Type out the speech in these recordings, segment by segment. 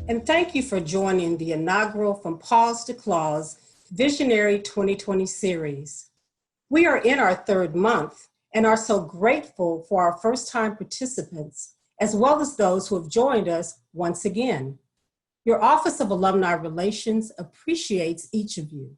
And thank you for joining the inaugural From Paws to Claws Visionary 2020 series. We are in our third month and are so grateful for our first-time participants, as well as those who have joined us once again. Your Office of Alumni Relations appreciates each of you.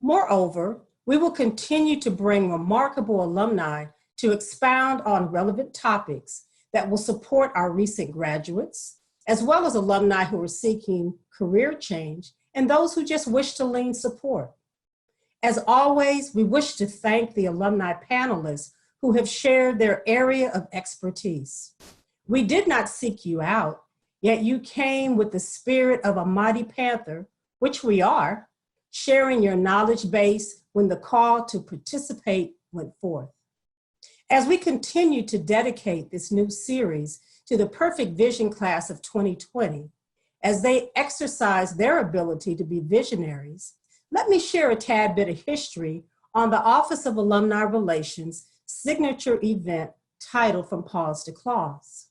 Moreover, we will continue to bring remarkable alumni to expound on relevant topics that will support our recent graduates, as well as alumni who are seeking career change and those who just wish to lend support. As always, we wish to thank the alumni panelists who have shared their area of expertise. We did not seek you out, yet you came with the spirit of a mighty panther, which we are, sharing your knowledge base when the call to participate went forth. As we continue to dedicate this new series to the Perfect Vision class of 2020, as they exercise their ability to be visionaries, let me share a tad bit of history on the Office of Alumni Relations signature event titled From Paws to Claws.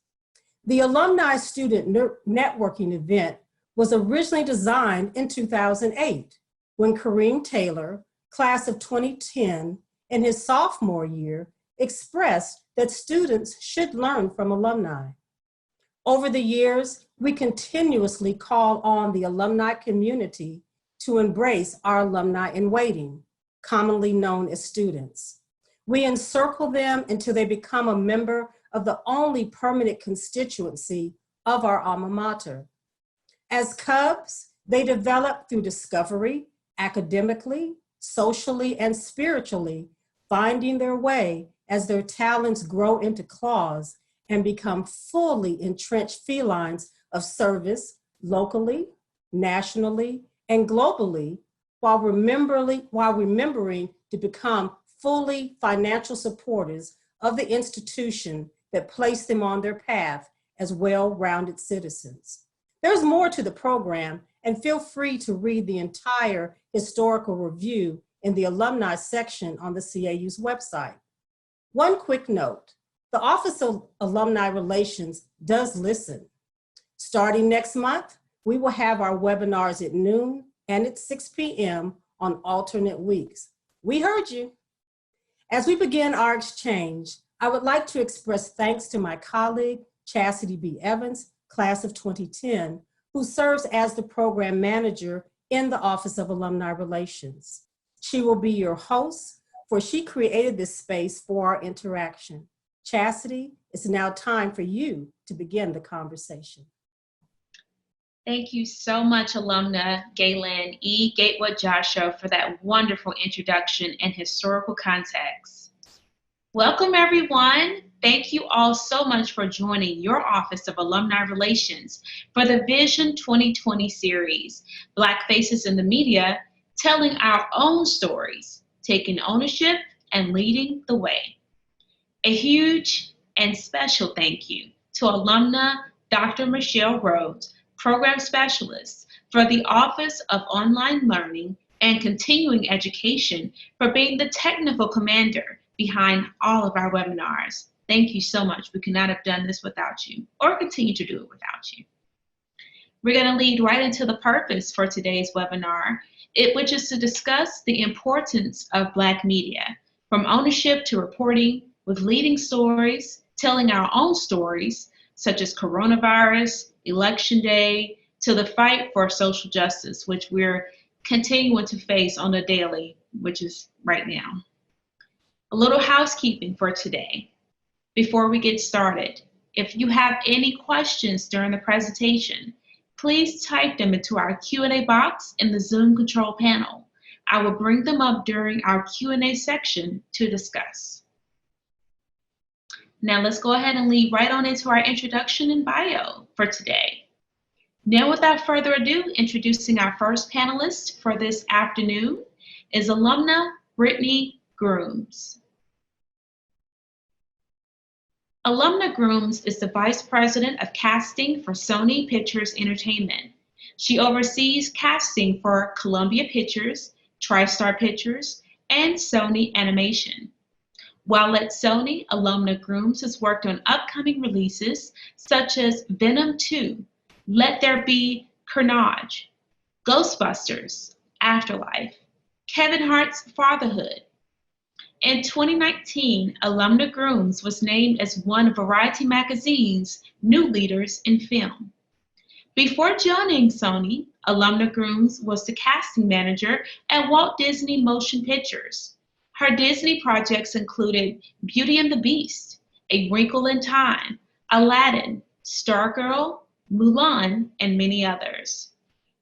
The Alumni Student Networking event was originally designed in 2008 when Kareem Taylor, class of 2010, in his sophomore year, expressed that students should learn from alumni. Over the years, we continuously call on the alumni community to embrace our alumni in waiting, commonly known as students. We encircle them until they become a member of the only permanent constituency of our alma mater. As Cubs, they develop through discovery, academically, socially, and spiritually, finding their way as their talents grow into claws and become fully entrenched felines of service locally, nationally, and globally, while remembering to become fully financial supporters of the institution that placed them on their path as well-rounded citizens. There's more to the program, and feel free to read the entire historical review in the alumni section on the CAU's website. One quick note. The Office of Alumni Relations does listen. Starting next month, we will have our webinars at noon and at 6 p.m. on alternate weeks. We heard you. As we begin our exchange, I would like to express thanks to my colleague, Chastity B. Evans, class of 2010, who serves as the program manager in the Office of Alumni Relations. She will be your host, for she created this space for our interaction. Chastity, it's now time for you to begin the conversation. Thank you so much, Alumna Galen E. Gatewood Joshua, for that wonderful introduction and historical context. Welcome, everyone. Thank you all so much for joining your Office of Alumni Relations for the Vision 2020 series, Black Faces in the Media, telling our own stories, taking ownership, and leading the way. A huge and special thank you to Alumna Dr. Michelle Rhodes, Program Specialist for the Office of Online Learning and Continuing Education, for being the technical commander behind all of our webinars. Thank you so much. We could not have done this without you, or continue to do it without you. We're going to lead right into the purpose for today's webinar, which is to discuss the importance of Black media, from ownership to reporting, with leading stories, telling our own stories, such as coronavirus, election day, to the fight for social justice, which we're continuing to face on a daily, which is right now. A little housekeeping for today. Before we get started, if you have any questions during the presentation, please type them into our Q&A box in the Zoom control panel. I will bring them up during our Q&A section to discuss. Now let's go ahead and lead right on into our introduction and bio for today. Now without further ado, introducing our first panelist for this afternoon is Alumna Brittany Grooms. Alumna Grooms is the Vice President of Casting for Sony Pictures Entertainment. She oversees casting for Columbia Pictures, TriStar Pictures, and Sony Animation. While at Sony, Alumna Grooms has worked on upcoming releases such as Venom 2, Let There Be Carnage, Ghostbusters, Afterlife, Kevin Hart's Fatherhood. In 2019, Alumna Grooms was named as one of Variety magazine's new leaders in film. Before joining Sony, Alumna Grooms was the casting manager at Walt Disney Motion Pictures. Her Disney projects included Beauty and the Beast, A Wrinkle in Time, Aladdin, Stargirl, Mulan, and many others.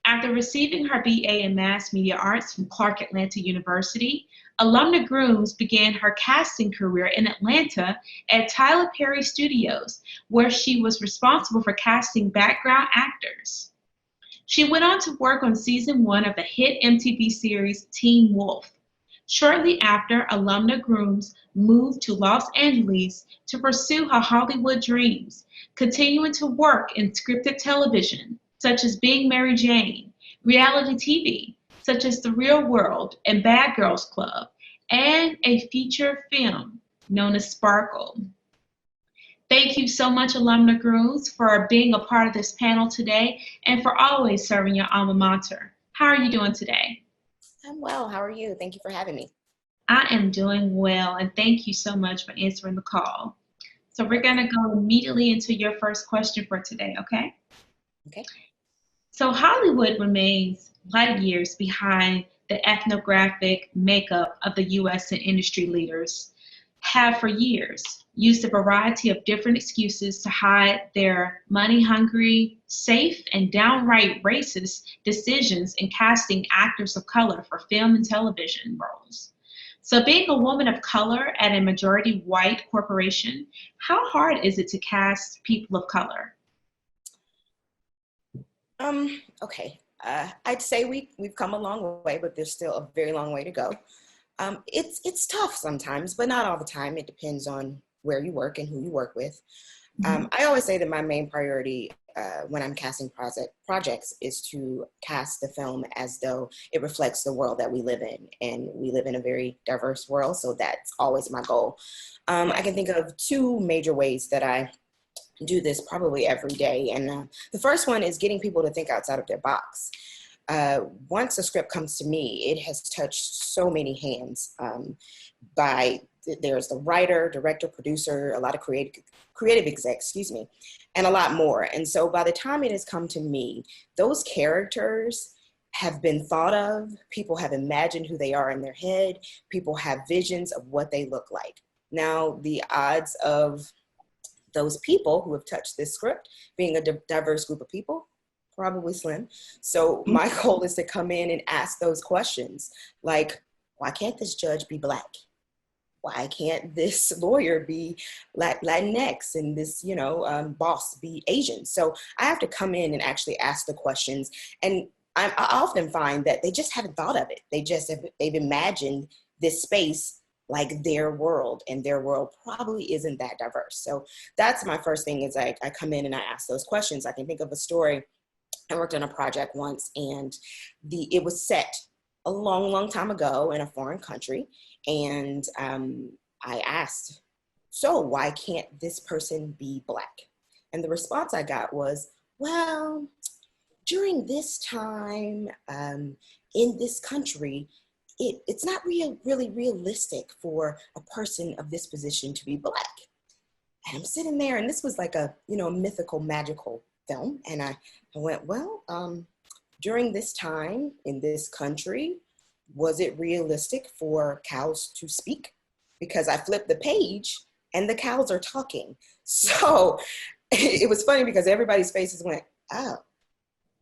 After receiving her BA in Mass Media Arts from Clark Atlanta University, Alumna Grooms began her casting career in Atlanta at Tyler Perry Studios, where she was responsible for casting background actors. She went on to work on season 1 of the hit MTV series Teen Wolf. Shortly after, Alumna Grooms moved to Los Angeles to pursue her Hollywood dreams, continuing to work in scripted television, such as Being Mary Jane, reality TV, such as The Real World and Bad Girls Club, and a feature film known as Sparkle. Thank you so much, Alumna Grooms, for being a part of this panel today and for always serving your alma mater. How are you doing today? I'm well. How are you? Thank you for having me. I am doing well, and thank you so much for answering the call. So we're going to go immediately into your first question for today, okay? Okay. So Hollywood remains light years behind the ethnographic makeup of the U.S. and industry leaders have for years used a variety of different excuses to hide their money-hungry, safe, and downright racist decisions in casting actors of color for film and television roles. So being a woman of color at a majority white corporation, how hard is it to cast people of color? Okay. I'd say we've come a long way, but there's still a very long way to go. It's tough sometimes, but not all the time. It depends on where you work and who you work with. I always say that my main priority when I'm casting projects is to cast the film as though it reflects the world that we live in. And we live in a very diverse world, so that's always my goal. I can think of 2 major ways that I do this probably every day. And the first one is getting people to think outside of their box. Once a script comes to me, it has touched so many hands there's the writer, director, producer, a lot of creative execs, and a lot more. And so by the time it has come to me, those characters have been thought of, people have imagined who they are in their head, people have visions of what they look like. Now, the odds of those people who have touched this script being a diverse group of people, probably slim. So my goal is to come in and ask those questions, like, why can't this judge be Black? Why can't this lawyer be Latinx and this, boss be Asian? So I have to come in and actually ask the questions. And I often find that they just haven't thought of it. They've imagined this space like their world, and their world probably isn't that diverse. So that's my first thing is I come in and I ask those questions. I can think of a story. I worked on a project once, and it was set a long, long time ago in a foreign country. And I asked, so why can't this person be Black? And the response I got was, well, during this time in this country, it's not really realistic for a person of this position to be Black. And I'm sitting there, and this was like a mythical, magical film. And I went, well, during this time in this country, was it realistic for cows to speak? Because I flipped the page and the cows are talking. So it was funny because everybody's faces went, oh,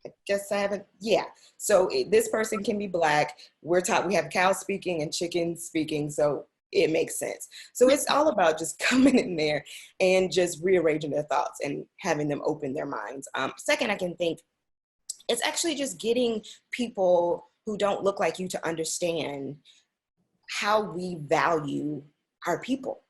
I guess I haven't, yeah. So this person can be Black. We're taught we have cows speaking and chickens speaking. So it makes sense. So it's all about just coming in there and just rearranging their thoughts and having them open their minds. Second, I can think it's actually just getting people who don't look like you to understand how we value our people.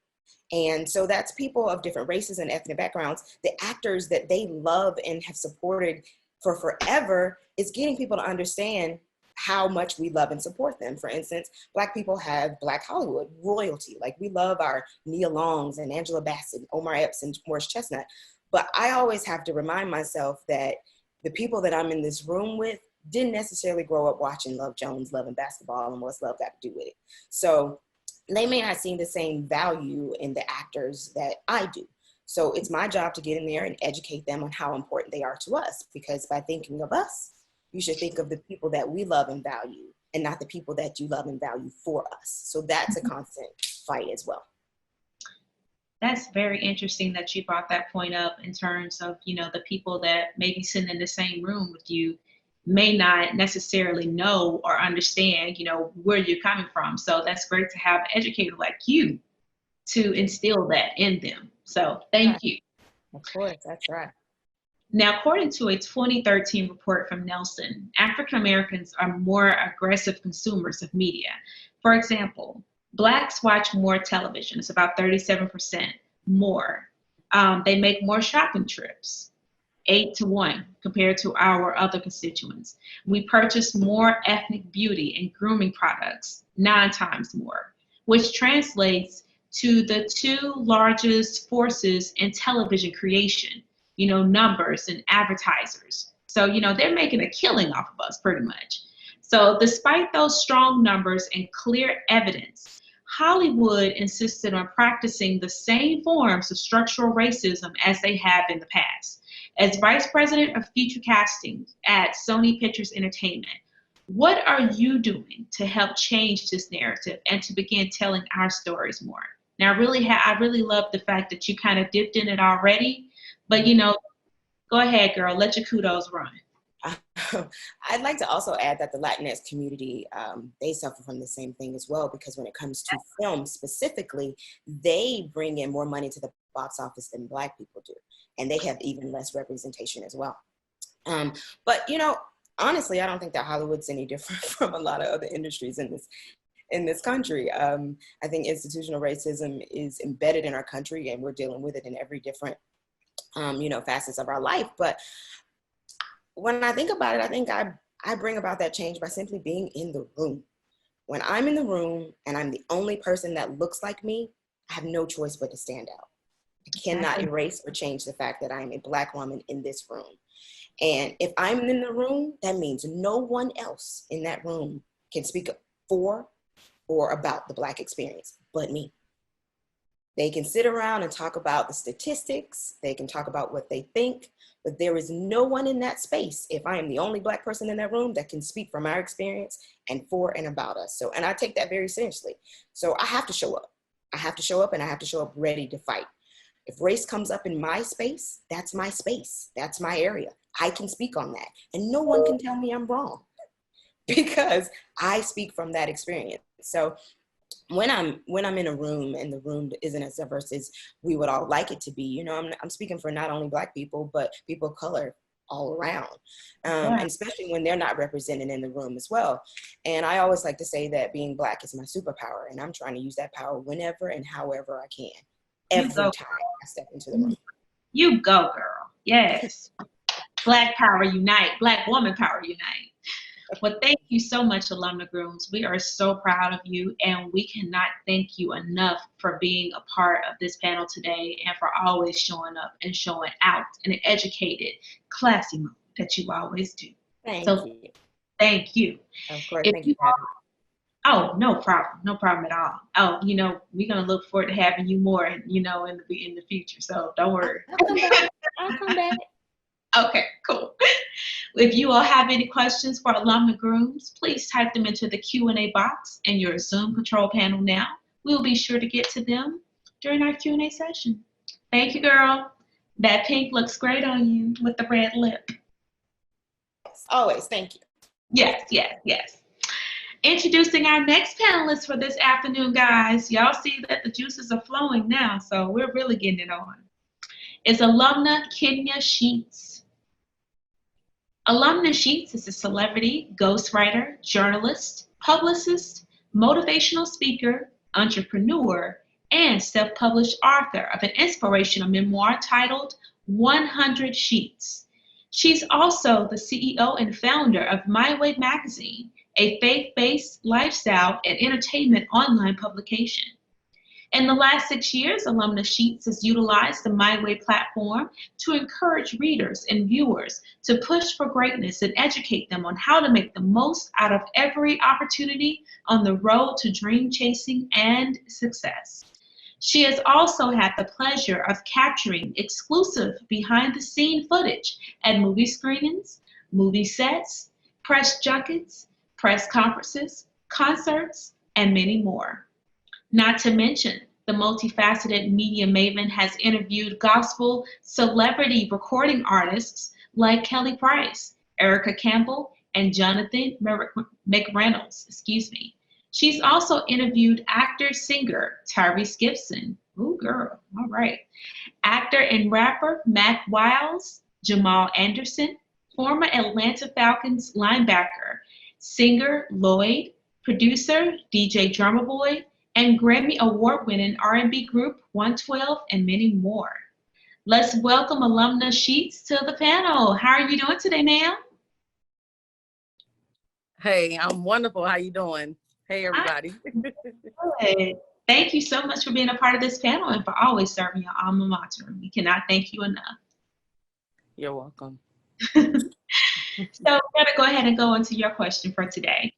And so that's people of different races and ethnic backgrounds. The actors that they love and have supported for forever is getting people to understand how much we love and support them. For instance, Black people have Black Hollywood royalty. Like, we love our Nia Longs and Angela Bassett, Omar Epps and Morris Chestnut. But I always have to remind myself that the people that I'm in this room with didn't necessarily grow up watching Love Jones, Love and Basketball, and what's love got to do with it. So they may not see the same value in the actors that I do. So it's my job to get in there and educate them on how important they are to us, because by thinking of us, you should think of the people that we love and value, and not the people that you love and value for us. So that's a constant fight as well. That's very interesting that you brought that point up in terms of, the people that may be sitting in the same room with you may not necessarily know or understand, where you're coming from. So that's great to have an educator like you to instill that in them. So thank you. Of course, that's right. Now, according to a 2013 report from Nelson, African Americans are more aggressive consumers of media. For example, Blacks watch more television. It's about 37% more. They make more shopping trips, 8-to-1, compared to our other constituents. We purchase more ethnic beauty and grooming products, 9 times more, which translates to the 2 largest forces in television creation, numbers and advertisers. So, they're making a killing off of us pretty much. So despite those strong numbers and clear evidence, Hollywood insisted on practicing the same forms of structural racism as they have in the past. As Vice President of Future Casting at Sony Pictures Entertainment, what are you doing to help change this narrative and to begin telling our stories more? Now, I really love the fact that you kind of dipped in it already, but go ahead, girl, let your kudos run. I'd like to also add that the Latinx community, they suffer from the same thing as well, because when it comes to film specifically, they bring in more money to the box office than Black people do, and they have even less representation as well. But honestly, I don't think that Hollywood's any different from a lot of other industries in this country. I think institutional racism is embedded in our country, and we're dealing with it in every different facets of our life. But when I think about it, I think I bring about that change by simply being in the room. When I'm in the room and I'm the only person that looks like me, I have no choice but to stand out. I cannot erase or change the fact that I am a Black woman in this room. And if I'm in the room, that means no one else in that room can speak for or about the Black experience but me. They can sit around and talk about the statistics. They can talk about what they think, but there is no one in that space, if I am the only Black person in that room, that can speak from our experience and for and about us. So, and I take that very seriously. So I have to show up. I have to show up, and I have to show up ready to fight. If race comes up in my space, that's my space. That's my area. I can speak on that, and no one can tell me I'm wrong because I speak from that experience. So when I'm in a room and the room isn't as diverse as we would all like it to be, I'm speaking for not only Black people, but people of color all around, and especially when they're not represented in the room as well. And I always like to say that being Black is my superpower, and I'm trying to use that power whenever and however I can, every time I step into the room. You go, girl. Yes. Black power unite. Black woman power unite. Well, thank you so much, Alumna Grooms. We are so proud of you, and we cannot thank you enough for being a part of this panel today and for always showing up and showing out in an educated, classy mode that you always do. Thank you. Thank you. Of course, thank you. Oh, no problem. No problem at all. Oh, we're going to look forward to having you more, in the future. So don't worry. I'll come back. Okay, cool. If you all have any questions for Alumna Grooms, please type them into the Q&A box in your Zoom control panel now. We'll be sure to get to them during our Q&A session. Thank you, girl. That pink looks great on you with the red lip. Always, thank you. Yes, yes, yes. Introducing our next panelist for this afternoon, guys. Y'all see that the juices are flowing now, so we're really getting it on. Is Alumna Kenya Sheats. Alumna Sheats is a celebrity, ghostwriter, journalist, publicist, motivational speaker, entrepreneur, and self-published author of an inspirational memoir titled 100 Sheets. She's also the CEO and founder of My Way Magazine, a faith-based lifestyle and entertainment online publication. In the last 6 years, Alumna Sheets has utilized the My Way platform to encourage readers and viewers to push for greatness and educate them on how to make the most out of every opportunity on the road to dream chasing and success. She has also had the pleasure of capturing exclusive behind-the-scene footage at movie screenings, movie sets, press junkets, press conferences, concerts, and many more. Not to mention, the multifaceted media maven has interviewed gospel celebrity recording artists like Kelly Price, Erica Campbell, and Jonathan McReynolds. She's also interviewed actor-singer Tyrese Gibson. Ooh, girl, all right. Actor and rapper Mac Wiles, Jamal Anderson, former Atlanta Falcons linebacker, singer Lloyd, producer DJ Drummer Boy, and Grammy Award-winning R&B group 112, and many more. Let's welcome Alumna Sheets to the panel. How are you doing today, ma'am? Hey, I'm wonderful. How you doing? Hey, everybody. Good. Thank you so much for being a part of this panel and for always serving your alma mater. We cannot thank you enough. You're welcome. So we're going to go ahead and go into your question for today.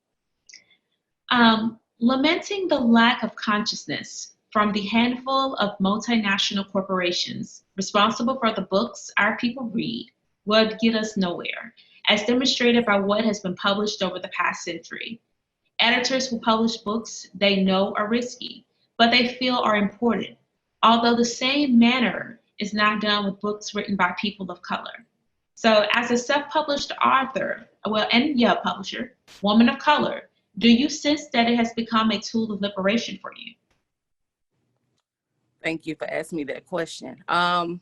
Lamenting the lack of consciousness from the handful of multinational corporations responsible for the books our people read would get us nowhere, as demonstrated by what has been published over the past century. Editors will publish books they know are risky, but they feel are important, although the same manner is not done with books written by people of color. So as a self-published author, publisher, woman of color, do you sense that it has become a tool of liberation for you? Thank you for asking me that question. I'm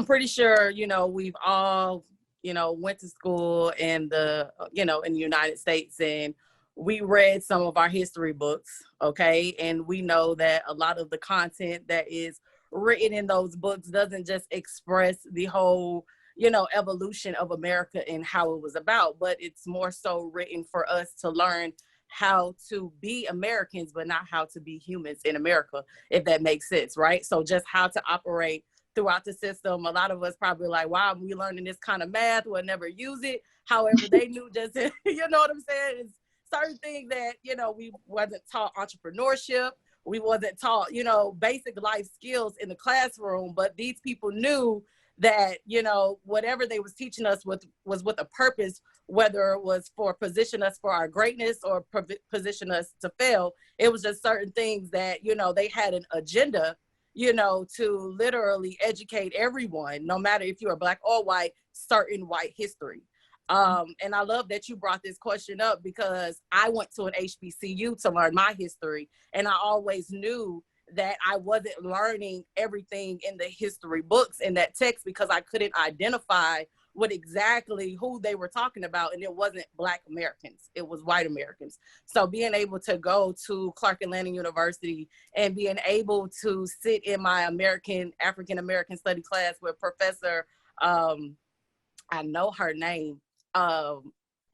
pretty sure, we've all, went to school in the United States, and we read some of our history books, okay? And we know that a lot of the content that is written in those books doesn't just express the whole, evolution of America and how it was about, but it's more so written for us to learn how to be Americans, but not how to be humans in America, if that makes sense, right? So just how to operate throughout the system. A lot of us probably like, why are we learning this kind of math? We'll never use it. However, they knew just, you know what I'm saying? It's certain things that, we wasn't taught entrepreneurship. We wasn't taught, basic life skills in the classroom, but these people knew that, whatever they was teaching us was with a purpose, whether it was for position us for our greatness or position us to fail. It was just certain things that, they had an agenda, to literally educate everyone, no matter if you are Black or white, certain white history. And I love that you brought this question up, because I went to an HBCU to learn my history, and I always knew that I wasn't learning everything in the history books in that text, because I couldn't identify what exactly who they were talking about, and it wasn't Black Americans, it was white Americans. So being able to go to Clark Atlanta University and being able to sit in my African American study class with Professor, I know her name,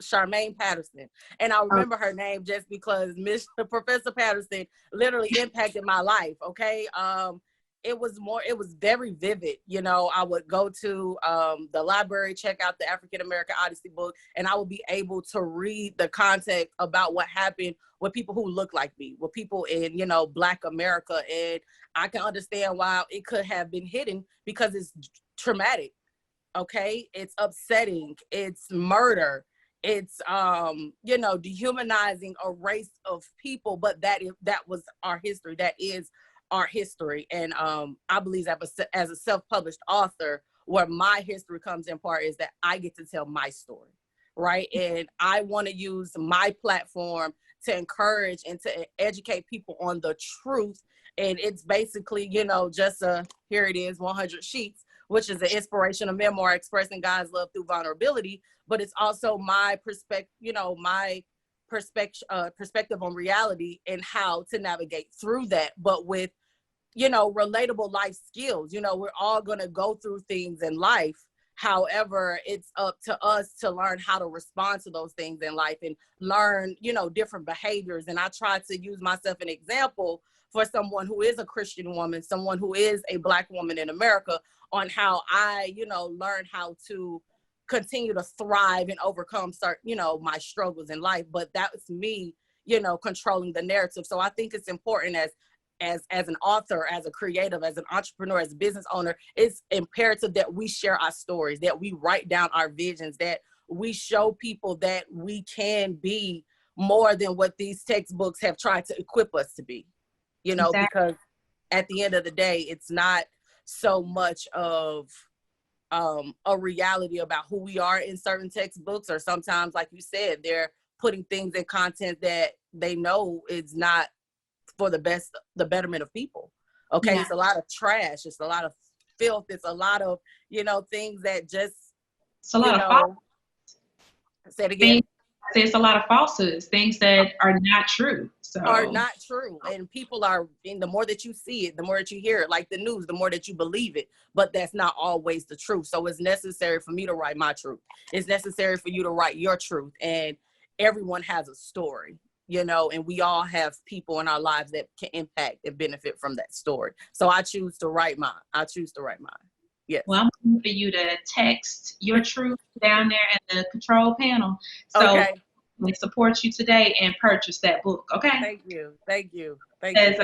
Charmaine Patterson. And I remember her name just because Professor Patterson literally impacted my life, okay? It was very vivid. I would go to the library, check out the African American Odyssey book, and I would be able to read the context about what happened with people who look like me, with people in, Black America. And I can understand why it could have been hidden, because it's traumatic, okay? It's upsetting, it's murder, it's dehumanizing a race of people, but that was our history. That is our history. And I believe as a self-published author, where my history comes in part is that I get to tell my story. right? And I want to use my platform to encourage and to educate people on the truth. And it's basically, you know, just here it is, 100 Sheets, which is an inspirational memoir expressing God's love through vulnerability. But it's also my perspective, you know, my perspective on reality and how to navigate through that, but with, you know, relatable life skills. You know, we're all going to go through things in life. However, it's up to us to learn how to respond to those things in life and learn, you know, different behaviors. And I try to use myself an example for someone who is a Christian woman, someone who is a Black woman in America, on how I, you know, learn how to continue to thrive and overcome certain, you know, my struggles in life. But that's me, you know, controlling the narrative. So I think it's important as an author, as a creative, as an entrepreneur, as a business owner, it's imperative that we share our stories, that we write down our visions, that we show people that we can be more than what these textbooks have tried to equip us to be, you know, Exactly. because at the end of the day, it's not so much of a reality about who we are in certain textbooks, or sometimes, like you said, they're putting things in content that they know is not for the betterment of people. Okay. Yeah. It's a lot of trash. It's a lot of filth. It's a lot of, you know, things that just, It's a lot of say it again. There's a lot of falsehoods, things that are not true. So Are not true. And people are, and the more that you see it, the more that you hear it, like the news, the more that you believe it. But that's not always the truth. So it's necessary for me to write my truth. It's necessary for you to write your truth. And everyone has a story, you know, and we all have people in our lives that can impact and benefit from that story. So I choose to write mine. Yes. well, I'm looking for you to text your truth down there in the control panel. So Okay. we support you today and purchase that book. Okay. Thank you. As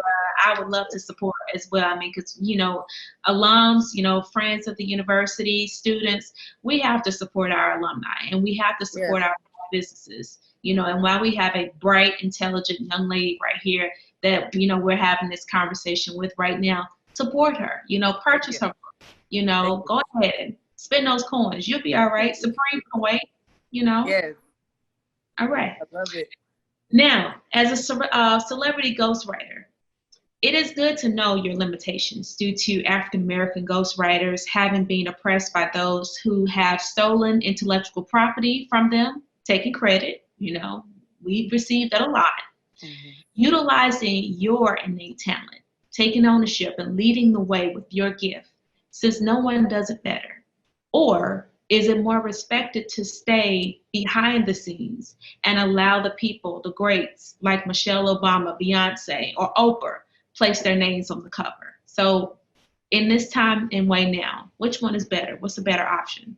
I would love to support as well. I mean, because, you know, alums, you know, friends of the university, students, we have to support our alumni and we have to support our businesses, you know. And while we have a bright, intelligent young lady right here that, you know, we're having this conversation with right now, support her, you know, purchase her book, you know, go ahead and spend those coins. You'll be all right. Supreme can wait, you know. Yes. All right. I love it. Now, as a celebrity ghostwriter, it is good to know your limitations due to African American ghostwriters having been oppressed by those who have stolen intellectual property from them, taking credit. You know, we've received that a lot. Mm-hmm. Utilizing your innate talent, taking ownership and leading the way with your gift, since no one does it better. Or is it more respected to stay behind the scenes and allow the people, the greats like Michelle Obama, Beyonce, or Oprah, place their names on the cover? So in this time and way now, which one is better? What's the better option?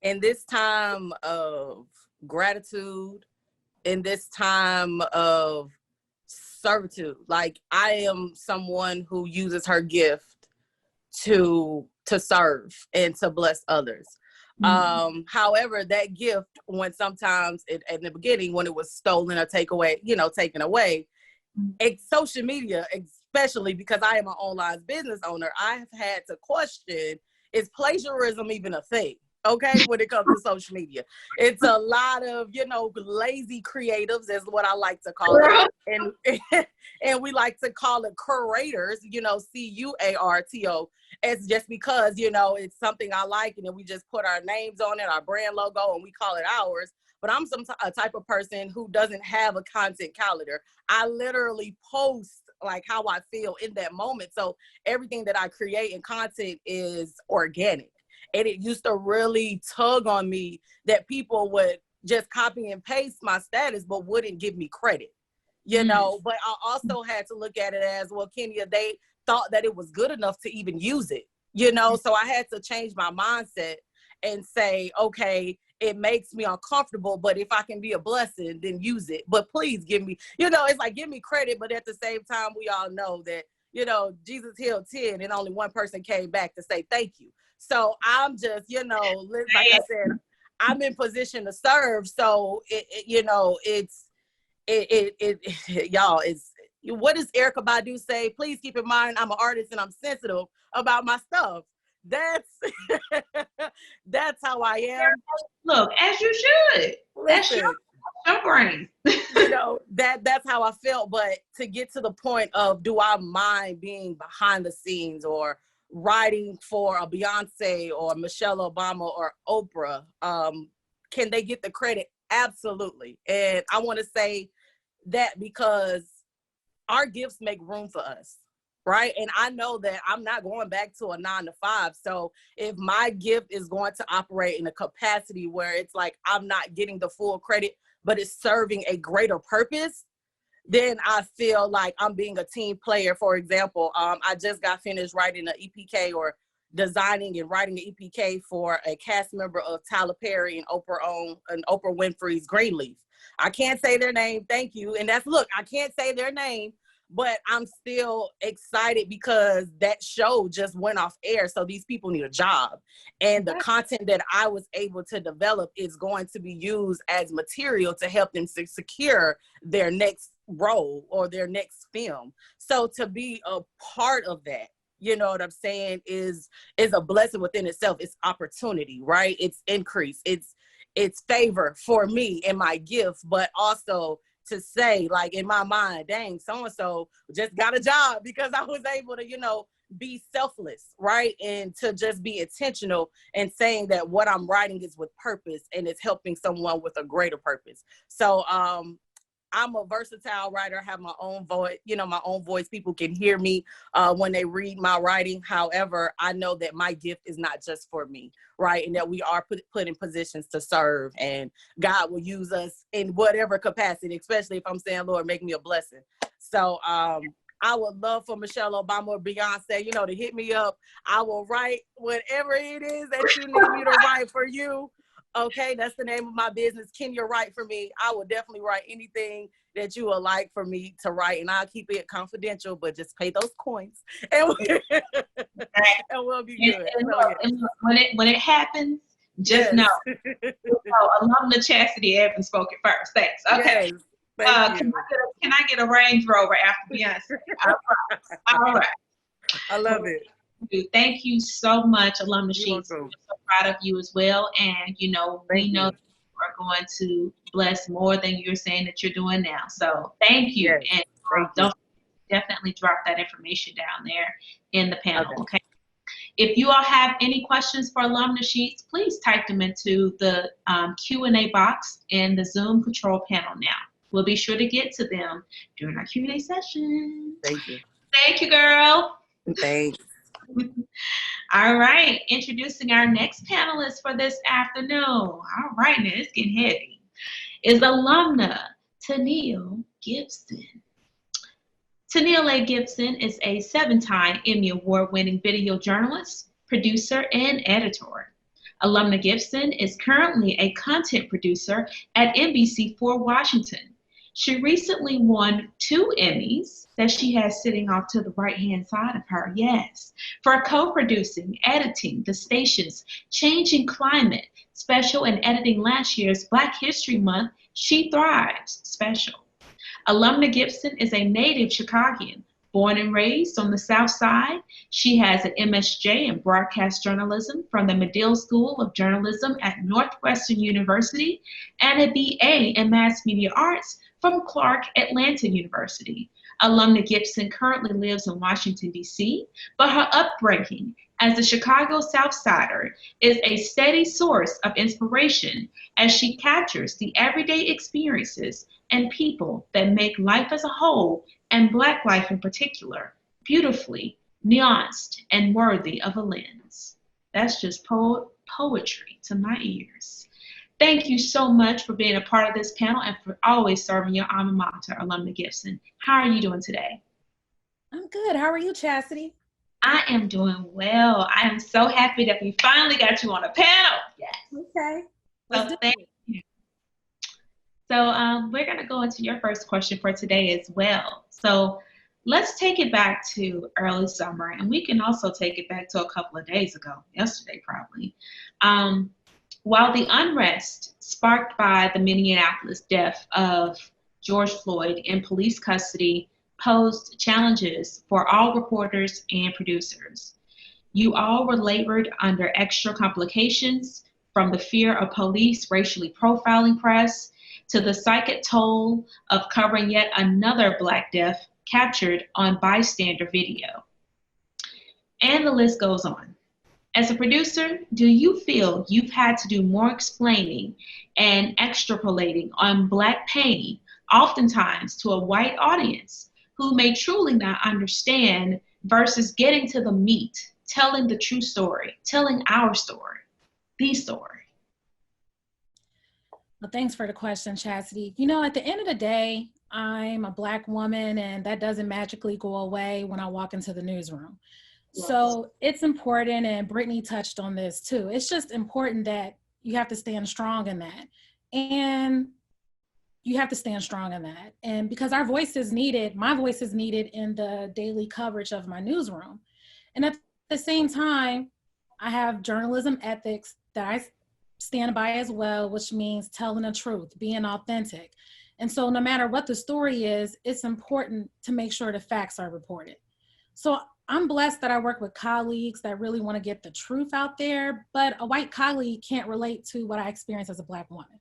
In this time of gratitude, in this time of servitude, like I am someone who uses her gift to serve and to bless others. Mm-hmm. However, that gift, when sometimes in the beginning, when it was stolen or taken away, social media, especially because I am an online business owner, I have had to question, is plagiarism even a thing? Okay, when it comes to social media, it's a lot of, you know, lazy creatives is what I like to call it, and we like to call it curators, you know, CUARTO. It's just because, you know, it's something I like, and then we just put our names on it, our brand logo, and we call it ours. But I'm a type of person who doesn't have a content calendar. I literally post like how I feel in that moment. So everything that I create in content is organic. And it used to really tug on me that people would just copy and paste my status, but wouldn't give me credit, you know. But I also had to look at it as, well, Kenya, they thought that it was good enough to even use it, you know. So I had to change my mindset and say, okay, it makes me uncomfortable, but if I can be a blessing, then use it. But please give me, you know, it's like, give me credit. But at the same time, we all know that, you know, Jesus healed 10 and only one person came back to say thank you. So I'm just, you know, like I said, I'm in position to serve. So, y'all, it's, what does Erykah Badu say? Please keep in mind, I'm an artist and I'm sensitive about my stuff. That's that's how I am. Look, as you should. That's Listen, your brain. you know, that's how I felt. But to get to the point of, do I mind being behind the scenes or writing for a Beyonce or Michelle Obama or Oprah? Can they get the credit? Absolutely. And I want to say that because our gifts make room for us, right? And I know that I'm not going back to a 9-to-5. So if my gift is going to operate in a capacity where it's like I'm not getting the full credit, but it's serving a greater purpose, then I feel like I'm being a team player. For example, I just got finished writing an EPK, or designing and writing an EPK for a cast member of Tyler Perry and Oprah Winfrey's Greenleaf. I can't say their name. Thank you. And I can't say their name, but I'm still excited because that show just went off air. So these people need a job. And the content that I was able to develop is going to be used as material to help them secure their next role or their next film. So to be a part of that, you know what I'm saying, is a blessing within itself. It's opportunity, right? It's increase. It's favor for me and my gift, but also to say, like, in my mind, dang, so-and-so just got a job because I was able to, you know, be selfless, right? And to just be intentional and saying that what I'm writing is with purpose and it's helping someone with a greater purpose. So, I'm a versatile writer, have my own voice, you know, my own voice. People can hear me when they read my writing. However, I know that my gift is not just for me, right? And that we are put in positions to serve, and God will use us in whatever capacity, especially if I'm saying, Lord, make me a blessing. So I would love for Michelle Obama or Beyonce, you know, to hit me up. I will write whatever it is that you need me to write for you. Okay, that's the name of my business. Can you write for me? I will definitely write anything that you would like for me to write, and I'll keep it confidential, but just pay those coins, and we'll be good. When it happens, just know. Alumna Chastity Evans spoke it first. Thanks. Okay. Yes, can I get a Range Rover after Beyonce? All right. I love it. Thank you so much, Alumna Sheats. I'm so proud of you as well. And, you know, we know that you are going to bless more than you're saying that you're doing now. So thank you. Yes, and don't definitely drop that information down there in the panel, okay? If you all have any questions for Alumna Sheats, please type them into the Q&A box in the Zoom control panel now. We'll be sure to get to them during our Q&A session. Thank you. Thank you, girl. Thanks. All right, introducing our next panelist for this afternoon. All right, now it's getting heavy. Is Alumna Teneille Gibson. Teneille Gibson is a 7-time Emmy Award-winning video journalist, producer, and editor. Alumna Gibson is currently a content producer at NBC4 Washington. She recently won 2 Emmys that she has sitting off to the right-hand side of her, yes, for co-producing, editing the station's Changing Climate special and editing last year's Black History Month She Thrives special. Alumna Gibson is a native Chicagoan, born and raised on the South Side. She has an MSJ in broadcast journalism from the Medill School of Journalism at Northwestern University and a BA in mass media arts from Clark Atlanta University. Alumna Gibson currently lives in Washington, D.C., but her upbringing as a Chicago Southsider is a steady source of inspiration as she captures the everyday experiences and people that make life as a whole, and Black life in particular, beautifully nuanced and worthy of a lens. That's just poetry to my ears. Thank you so much for being a part of this panel and for always serving your alma mater, Alumna Gibson. How are you doing today? I'm good. How are you, Chastity? I am doing well. I am so happy that we finally got you on a panel. Yes. Okay. So thank you. So we're going to go into your first question for today as well. So let's take it back to early summer, and we can also take it back to a couple of days ago, yesterday probably. While the unrest sparked by the Minneapolis death of George Floyd in police custody posed challenges for all reporters and producers. You all were labored under extra complications from the fear of police racially profiling press to the psychic toll of covering yet another Black death captured on bystander video. And the list goes on. As a producer, do you feel you've had to do more explaining and extrapolating on Black pain, oftentimes to a white audience who may truly not understand, versus getting to the meat, telling the true story, telling our story, the story? Well, thanks for the question, Chastity. You know, at the end of the day, I'm a Black woman, and that doesn't magically go away when I walk into the newsroom. So it's important, and Brittany touched on this too. It's just important that you have to stand strong in that. And you have to stand strong in that. And because our voice is needed, my voice is needed in the daily coverage of my newsroom. And at the same time, I have journalism ethics that I stand by as well, which means telling the truth, being authentic. And so no matter what the story is, it's important to make sure the facts are reported. So I'm blessed that I work with colleagues that really want to get the truth out there, but a white colleague can't relate to what I experience as a Black woman.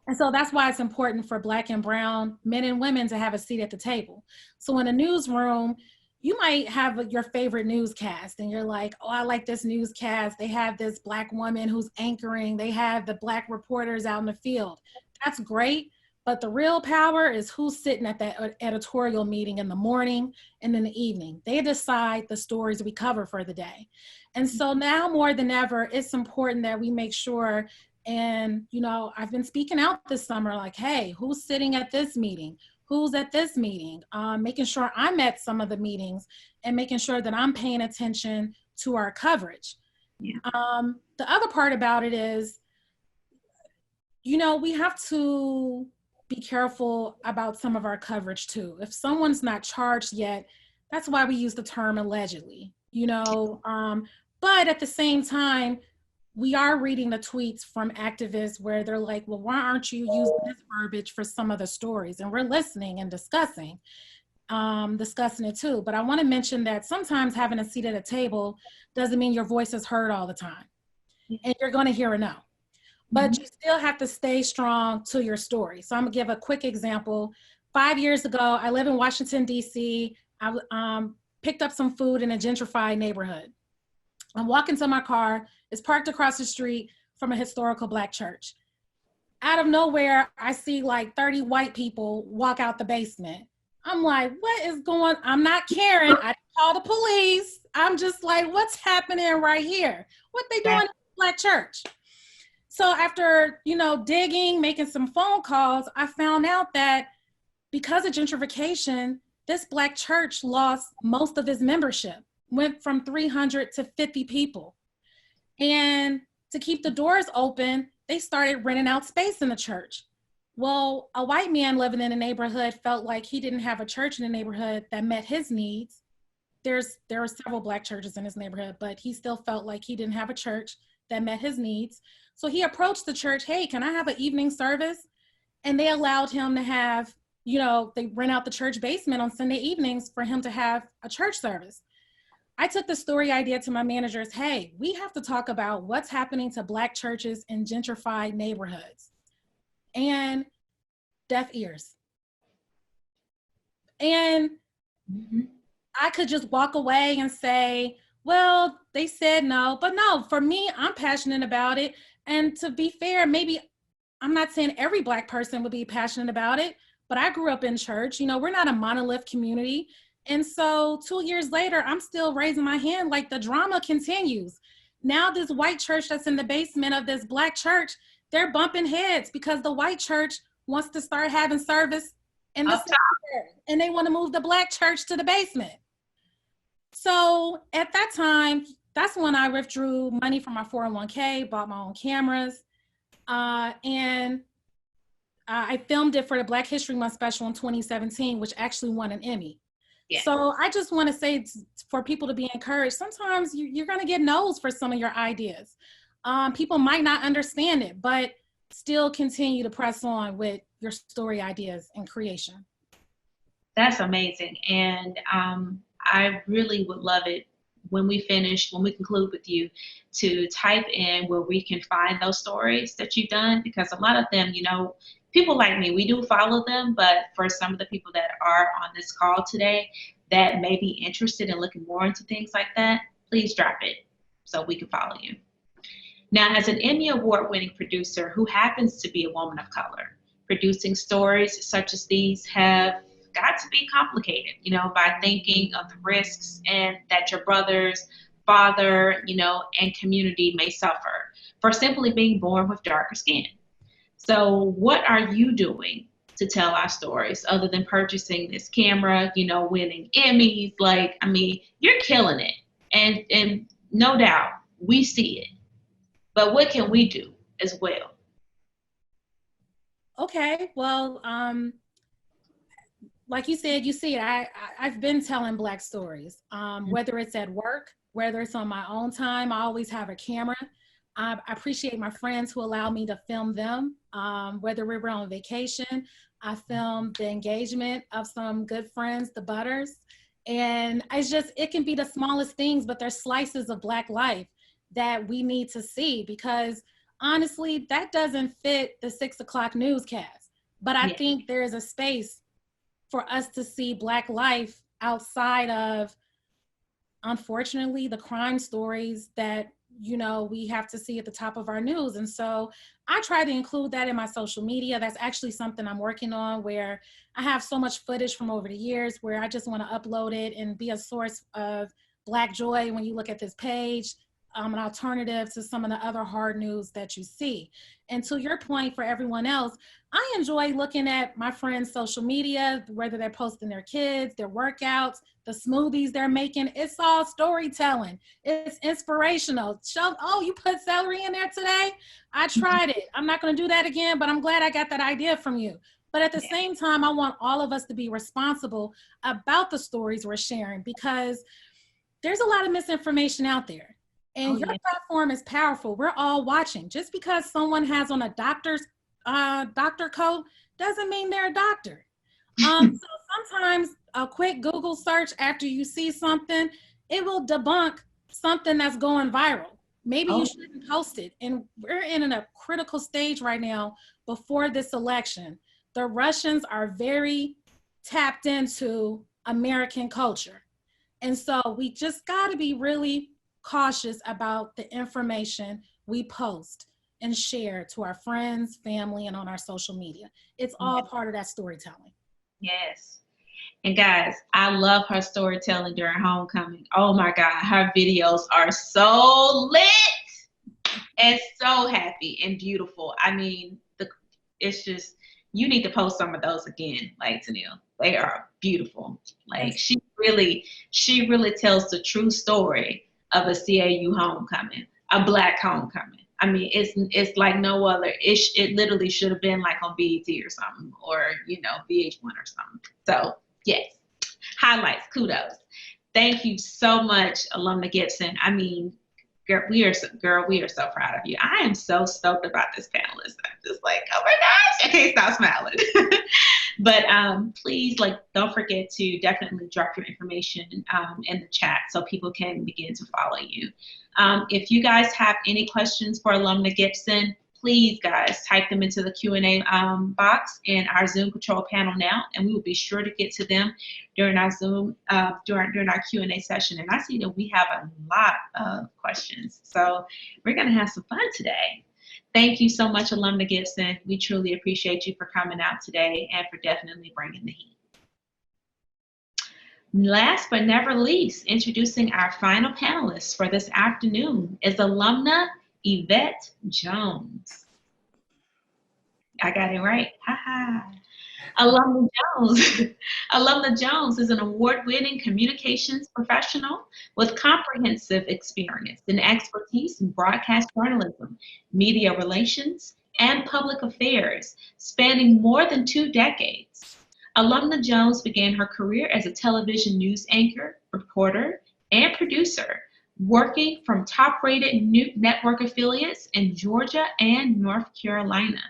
And so that's why it's important for Black and brown men and women to have a seat at the table. So in a newsroom, you might have your favorite newscast and you're like, oh, I like this newscast. They have this Black woman who's anchoring. They have the Black reporters out in the field. That's great. But the real power is who's sitting at that editorial meeting in the morning and in the evening. They decide the stories we cover for the day. And so now more than ever, it's important that we make sure, and you know, I've been speaking out this summer like, hey, who's sitting at this meeting? Who's at this meeting? Making sure I'm at some of the meetings and making sure that I'm paying attention to our coverage. Yeah. The other part about it is, you know, we have to be careful about some of our coverage too. If someone's not charged yet, that's why we use the term allegedly, you know, but at the same time, we are reading the tweets from activists where they're like, well, why aren't you using this verbiage for some of the stories? And we're listening and discussing it too. But I want to mention that sometimes having a seat at a table doesn't mean your voice is heard all the time. And you're going to hear a no. But you still have to stay strong to your story. So I'm gonna give a quick example. 5 years ago, I live in Washington, D.C. I picked up some food in a gentrified neighborhood. I'm walking to my car. It's parked across the street from a historical Black church. Out of nowhere, I see like 30 white people walk out the basement. I'm like, what is going on? I'm not caring. I call the police. I'm just like, what's happening right here? What they doing in the Black church? So after, you know, digging, making some phone calls, I found out that because of gentrification, this Black church lost most of its membership, went from 300 to 50 people. And to keep the doors open, they started renting out space in the church. Well, a white man living in the neighborhood felt like he didn't have a church in the neighborhood that met his needs. There are several Black churches in his neighborhood, but he still felt like he didn't have a church that met his needs. So he approached the church, hey, can I have an evening service? And they allowed him to have, you know, they rent out the church basement on Sunday evenings for him to have a church service. I took the story idea to my managers, hey, we have to talk about what's happening to Black churches in gentrified neighborhoods. And deaf ears. And I could just walk away and say, well, they said no, but no, for me, I'm passionate about it. And to be fair, maybe I'm not saying every Black person would be passionate about it, but I grew up in church. You know, we're not a monolith community. And so 2 years later, I'm still raising my hand like the drama continues. Now this white church that's in the basement of this Black church, they're bumping heads because the white church wants to start having service in the sanctuary, and they want to move the Black church to the basement. So at that time, that's when I withdrew money from my 401k, bought my own cameras, and I filmed it for the Black History Month special in 2017, which actually won an Emmy. Yeah. So I just want to say for people to be encouraged, sometimes you're going to get no's for some of your ideas. People might not understand it, but still continue to press on with your story ideas and creation. That's amazing. And I really would love it when we finish, when we conclude with you, to type in where we can find those stories that you've done, because a lot of them, you know, people like me, we do follow them, but for some of the people that are on this call today that may be interested in looking more into things like that, please drop it so we can follow you. Now, as an Emmy Award-winning producer who happens to be a woman of color, producing stories such as these have got to be complicated, you know, by thinking of the risks and that your brother's father, you know, and community may suffer for simply being born with darker skin. So what are you doing to tell our stories other than purchasing this camera, you know, winning Emmys? Like, I mean, you're killing it. And no doubt we see it. But what can we do as well? Okay, well, like you said, you see it. I've been telling Black stories, whether it's at work, whether it's on my own time. I always have a camera. I appreciate my friends who allow me to film them. Whether we were on vacation, I filmed the engagement of some good friends, the Butters. And it's just, it can be the smallest things, but there's slices of Black life that we need to see, because honestly, that doesn't fit the 6 o'clock newscast. But I think there is a space for us to see Black life outside of, unfortunately, the crime stories that, you know, we have to see at the top of our news. And so I try to include that in my social media. That's actually something I'm working on, where I have so much footage from over the years where I just want to upload it and be a source of Black joy when you look at this page. An alternative to some of the other hard news that you see. And to your point, for everyone else, I enjoy looking at my friends' social media, whether they're posting their kids, their workouts, the smoothies they're making. It's all storytelling. It's inspirational. Oh, you put celery in there today? I tried it. I'm not going to do that again, but I'm glad I got that idea from you. But at the same time, I want all of us to be responsible about the stories we're sharing, because there's a lot of misinformation out there. And your platform is powerful. We're all watching. Just because someone has on a doctor's doctor coat doesn't mean they're a doctor. So sometimes a quick Google search after you see something, it will debunk something that's going viral. Maybe you shouldn't post it. And we're in a critical stage right now before this election. The Russians are very tapped into American culture. And so we just got to be really cautious about the information we post and share to our friends, family, and on our social media. It's all part of that storytelling. Yes. And guys, I love her storytelling during homecoming. Oh my God, her videos are so lit and so happy and beautiful. I mean, it's just, you need to post some of those again, like Teneille. They are beautiful. Like she really tells the true story of a CAU homecoming, a Black homecoming. I mean, it's like no other. It literally should have been like on BET or something, or, you know, VH1 or something. So yes, highlights, kudos. Thank you so much, Alumna Gibson. I mean, girl, we are so proud of you. I am so stoked about this panelist. I'm just like, oh my gosh, I can't stop smiling. But please, don't forget to definitely drop your information in the chat so people can begin to follow you. If you guys have any questions for Alumna Gibson, please, guys, type them into the Q&A box in our Zoom control panel now, and we will be sure to get to them during our Zoom, during our Q&A session. And I see that we have a lot of questions, so we're going to have some fun today. Thank you so much, Alumna Gibson. We truly appreciate you for coming out today and for definitely bringing the heat. Last but never least, introducing our final panelist for this afternoon is Alumna Yvette Jones. I got it right. Ha-ha. Alumna Jones is an award-winning communications professional with comprehensive experience and expertise in broadcast journalism, media relations, and public affairs, spanning more than 2 decades. Alumna Jones began her career as a television news anchor, reporter, and producer, working from top-rated network affiliates in Georgia and North Carolina.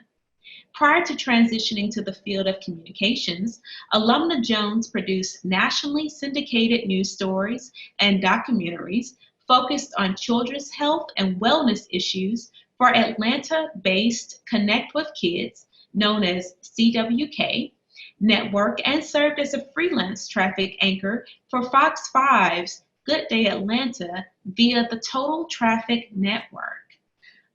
Prior to transitioning to the field of communications, Alumna Jones produced nationally syndicated news stories and documentaries focused on children's health and wellness issues for Atlanta-based Connect with Kids, known as CWK, network, and served as a freelance traffic anchor for Fox 5's Good Day Atlanta via the Total Traffic Network.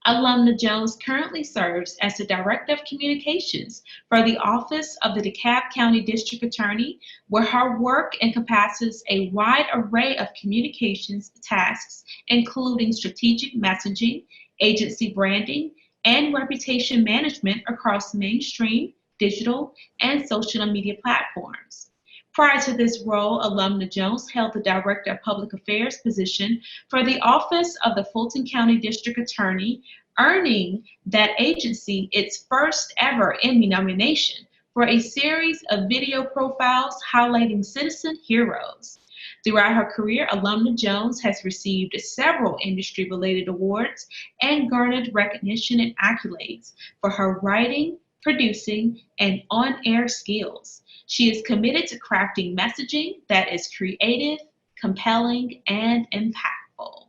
Alumna Jones currently serves as the Director of Communications for the Office of the DeKalb County District Attorney, where her work encompasses a wide array of communications tasks, including strategic messaging, agency branding, and reputation management across mainstream, digital, and social media platforms. Prior to this role, Alumna Jones held the Director of Public Affairs position for the Office of the Fulton County District Attorney, earning that agency its first ever Emmy nomination for a series of video profiles highlighting citizen heroes. Throughout her career, Alumna Jones has received several industry-related awards and garnered recognition and accolades for her writing, producing, and on-air skills. She is committed to crafting messaging that is creative, compelling, and impactful.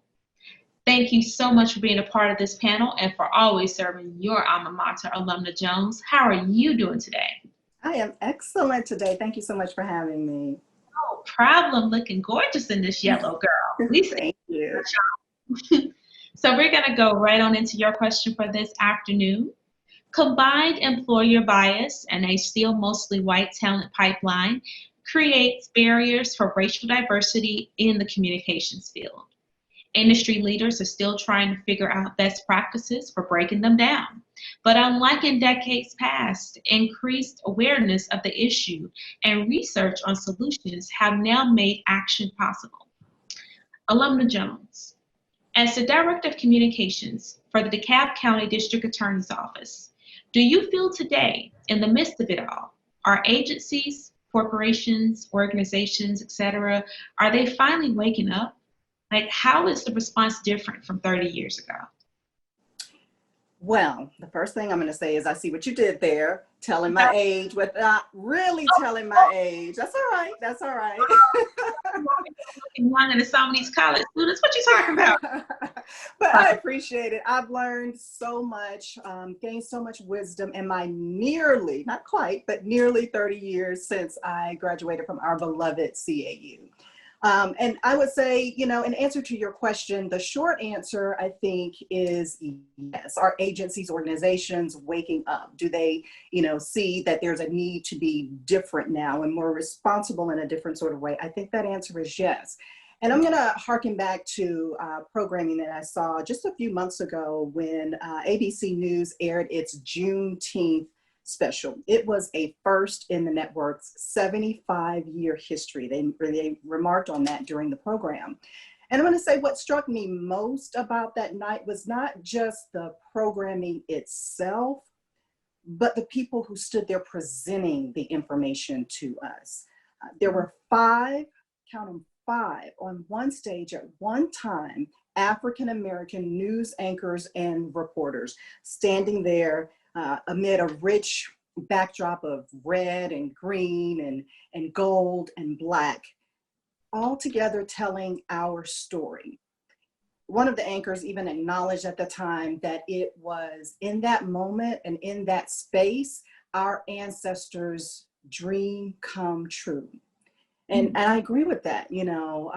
Thank you so much for being a part of this panel and for always serving your alma mater, Alumna Jones. How are you doing today? I am excellent today. Thank you so much for having me. No problem. Looking gorgeous in this yellow, girl. Thank you. So we're going to go right on into your question for this afternoon. Combined employer bias and a still mostly white talent pipeline creates barriers for racial diversity in the communications field. Industry leaders are still trying to figure out best practices for breaking them down. But unlike in decades past, increased awareness of the issue and research on solutions have now made action possible. Alumna Jones, as the Director of Communications for the DeKalb County District Attorney's Office, do you feel today, in the midst of it all, our agencies, corporations, organizations, etc., are they finally waking up? Like, how is the response different from 30 years ago? Well, the first thing I'm going to say is I see what you did there, telling my age without really telling my age. That's all right. That's all right. Young into some of these college students. What you talking about? But I appreciate it. I've learned so much, gained so much wisdom in my nearly, not quite, but nearly 30 years since I graduated from our beloved CAU. And I would say, you know, in answer to your question, the short answer, I think, is yes. Are agencies, organizations waking up? Do they, you know, see that there's a need to be different now and more responsible in a different sort of way? I think that answer is yes. And I'm going to harken back to programming that I saw just a few months ago when ABC News aired its Juneteenth special. It was a first in the network's 75-year history. They remarked on that during the program. And I'm going to say what struck me most about that night was not just the programming itself, but the people who stood there presenting the information to us. There were five, count them, five, on one stage at one time, African-American news anchors and reporters standing there amid a rich backdrop of red and green and gold and black, all together telling our story. One of the anchors even acknowledged at the time that it was in that moment and in that space, our ancestors' dream come true. And I agree with that. You know,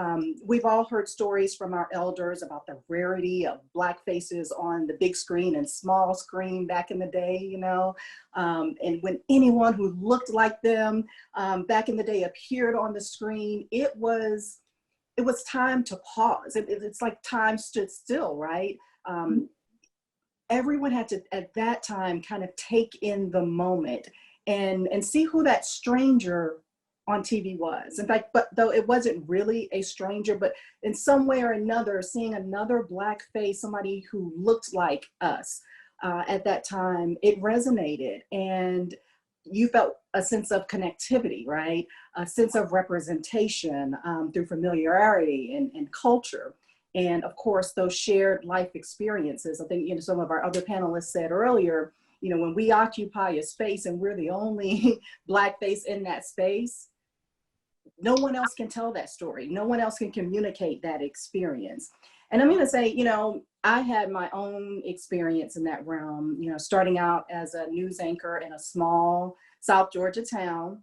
we've all heard stories from our elders about the rarity of Black faces on the big screen and small screen back in the day, you know, and when anyone who looked like them back in the day appeared on the screen, it was time to pause. It's like time stood still, right? Everyone had to, at that time, kind of take in the moment and see who that stranger on TV was. In fact, but though it wasn't really a stranger, but in some way or another, seeing another Black face, somebody who looked like us at that time, it resonated. And you felt a sense of connectivity, right? A sense of representation through familiarity and culture. And of course, those shared life experiences. I think, you know, some of our other panelists said earlier, you know, when we occupy a space and we're the only Black face in that space, no one else can tell that story. No one else can communicate that experience. And I'm going to say, you know, I had my own experience in that realm, you know, starting out as a news anchor in a small South Georgia town.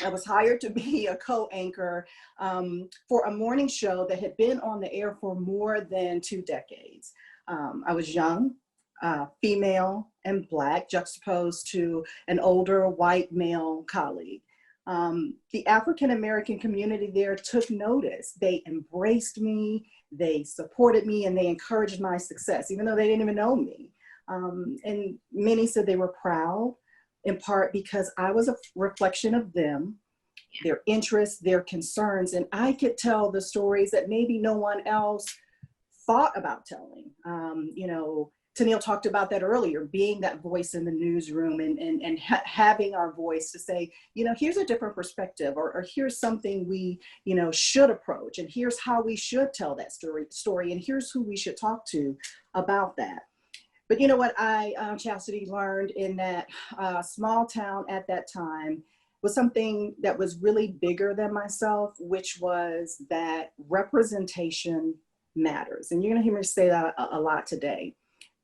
I was hired to be a co-anchor for a morning show that had been on the air for more than 2 decades. I was young, female, and Black, juxtaposed to an older white male colleague. The African-American community there took notice. They embraced me, they supported me, and they encouraged my success, even though they didn't even know me. And many said they were proud, in part because I was a reflection of them, their interests, their concerns, and I could tell the stories that maybe no one else thought about telling. You know, Teneille talked about that earlier, being that voice in the newsroom and having our voice to say, you know, here's a different perspective, or here's something we, you know, should approach, and here's how we should tell that story, and here's who we should talk to about that. But you know what I, Chastity, learned in that small town at that time was something that was really bigger than myself, which was that representation matters. And you're gonna hear me say that a lot today.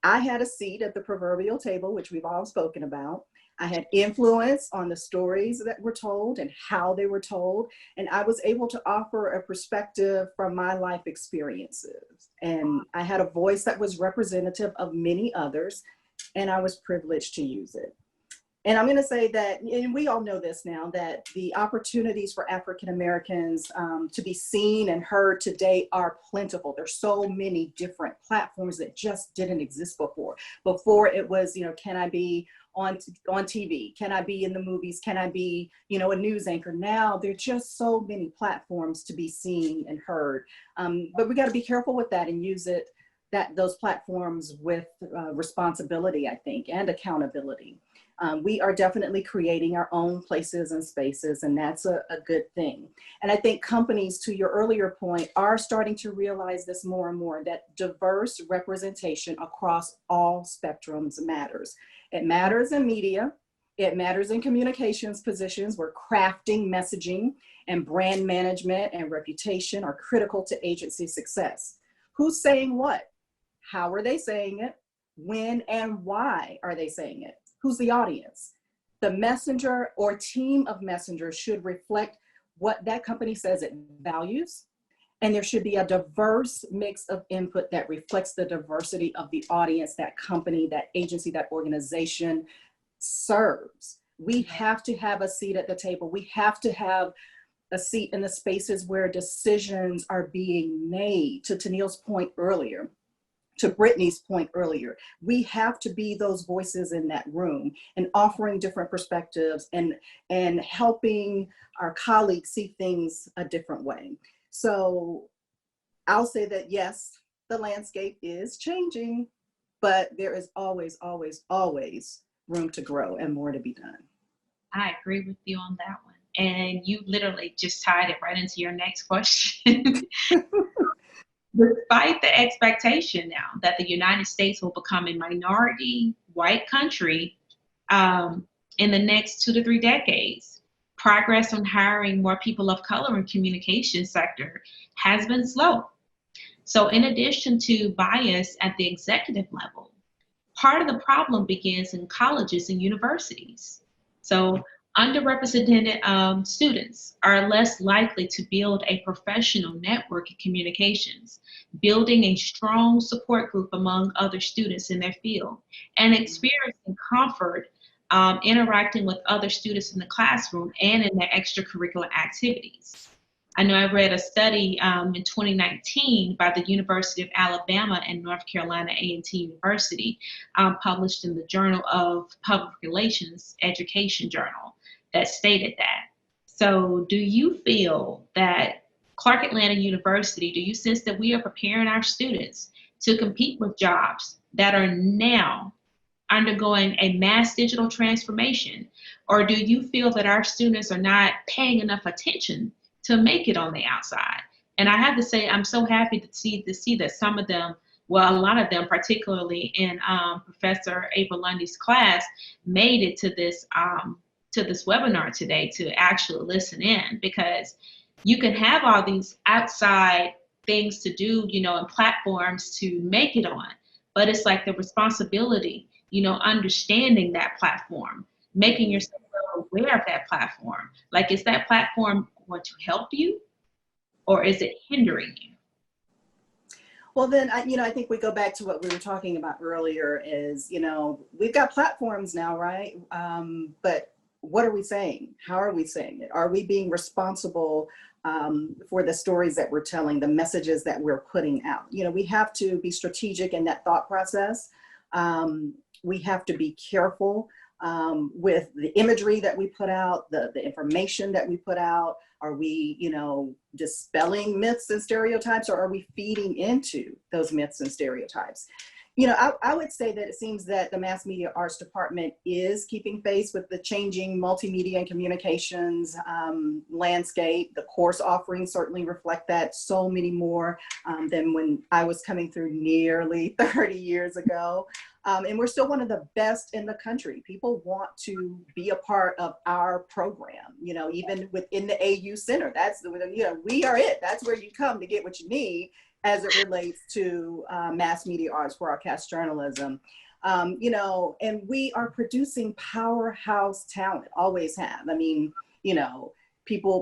I had a seat at the proverbial table, which we've all spoken about. I had influence on the stories that were told and how they were told. And I was able to offer a perspective from my life experiences. And I had a voice that was representative of many others, and I was privileged to use it. And I'm gonna say that, and we all know this now, that the opportunities for African Americans to be seen and heard today are plentiful. There's so many different platforms that just didn't exist before. Before it was, you know, can I be on TV? Can I be in the movies? Can I be, you know, a news anchor? Now there's just so many platforms to be seen and heard. But we gotta be careful with that and use it, those platforms with responsibility, I think, and accountability. We are definitely creating our own places and spaces, and that's a good thing. And I think companies, to your earlier point, are starting to realize this more and more, that diverse representation across all spectrums matters. It matters in media, it matters in communications positions where crafting, messaging, and brand management and reputation are critical to agency success. Who's saying what? How are they saying it? When and why are they saying it? Who's the audience? The messenger or team of messengers should reflect what that company says it values, and there should be a diverse mix of input that reflects the diversity of the audience that company, that agency, that organization serves. We have to have a seat at the table. We have to have a seat in the spaces where decisions are being made. To Teneille's point earlier, to Brittany's point earlier, we have to be those voices in that room and offering different perspectives and helping our colleagues see things a different way. So I'll say that yes, the landscape is changing, but there is always, always, always room to grow and more to be done. I agree with you on that one. And you literally just tied it right into your next question. Despite the expectation now that the United States will become a minority white country in the next 2 to 3 decades, progress on hiring more people of color in communication sector has been slow. So in addition to bias at the executive level, part of the problem begins in colleges and universities. So underrepresented students are less likely to build a professional network in communications, building a strong support group among other students in their field, and experiencing comfort interacting with other students in the classroom and in their extracurricular activities. I know I read a study in 2019 by the University of Alabama and North Carolina A&T University, published in the Journal of Public Relations Education Journal, that stated that. So do you feel that Clark Atlanta University, do you sense that we are preparing our students to compete with jobs that are now undergoing a mass digital transformation? Or do you feel that our students are not paying enough attention to make it on the outside? And I have to say, I'm so happy to see that some of them well, a lot of them, particularly in Professor April Lundy's class, made it to this webinar today to actually listen in, because you can have all these outside things to do, and platforms to make it on, but it's like the responsibility, understanding that platform, making yourself aware of that platform. Like, is that platform going to help you, or is it hindering you? Well, then, I think we go back to what we were talking about earlier is, we've got platforms now, right? But what are we saying? How are we saying it? Are we being responsible for the stories that we're telling, the messages that we're putting out? We have to be strategic in that thought process. We have to be careful with the imagery that we put out, the information that we put out. Are we, dispelling myths and stereotypes, or are we feeding into those myths and stereotypes? I would say that it seems that the Mass Media Arts Department is keeping pace with the changing multimedia and communications landscape. The course offerings certainly reflect that, so many more than when I was coming through nearly 30 years ago. And we're still one of the best in the country. People want to be a part of our program, even within the AU Center. That's we are it. That's where you come to get what you need as it relates to mass media arts, broadcast journalism. And we are producing powerhouse talent, always have.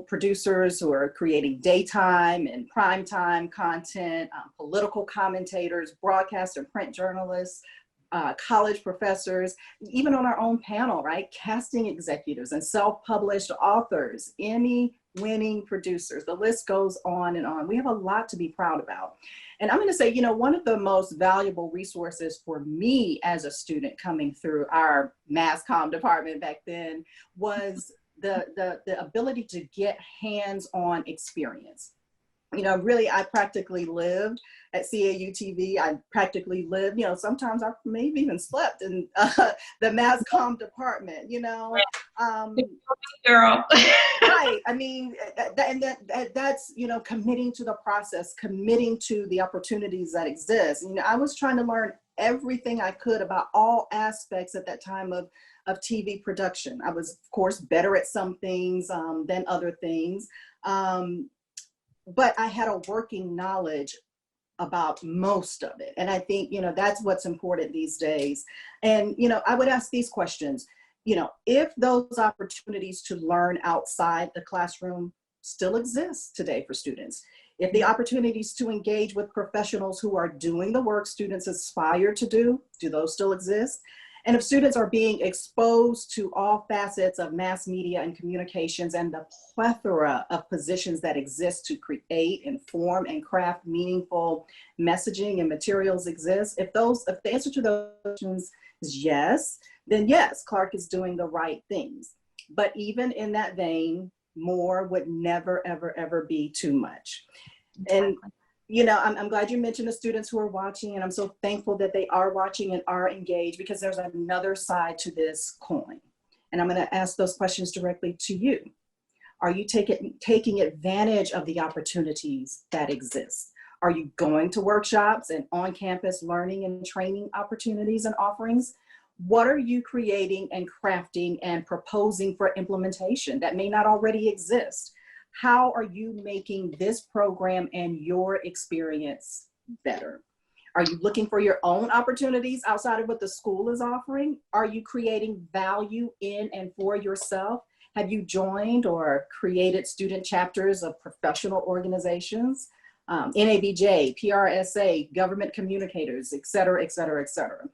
Producers who are creating daytime and primetime content, political commentators, broadcast and print journalists, college professors, even on our own panel, right? Casting executives and self-published authors, Emmy-winning producers. The list goes on and on. We have a lot to be proud about. And I'm going to say, one of the most valuable resources for me as a student coming through our mass comm department back then was the ability to get hands-on experience. Really, I practically lived at CAU-TV. I practically lived, sometimes I maybe even slept in the mass comm department, Girl. Right. That's, committing to the process, committing to the opportunities that exist. I was trying to learn everything I could about all aspects at that time of TV production. I was, of course, better at some things than other things. But I had a working knowledge about most of it. And I think, that's what's important these days. And, I would ask these questions, if those opportunities to learn outside the classroom still exist today for students, if the opportunities to engage with professionals who are doing the work students aspire to do those still exist? And if students are being exposed to all facets of mass media and communications and the plethora of positions that exist to create, inform, and craft meaningful messaging and materials exist, if the answer to those questions is yes, then yes, Clark is doing the right things. But even in that vein, more would never, ever, ever be too much. And I'm glad you mentioned the students who are watching, and I'm so thankful that they are watching and are engaged, because there's another side to this coin. And I'm going to ask those questions directly to you. Are you taking advantage of the opportunities that exist? Are you going to workshops and on-campus learning and training opportunities and offerings? What are you creating and crafting and proposing for implementation that may not already exist? How are you making this program and your experience better? Are you looking for your own opportunities outside of what the school is offering? Are you creating value in and for yourself? Have you joined or created student chapters of professional organizations? NABJ, PRSA, government communicators, et cetera, et cetera, et cetera.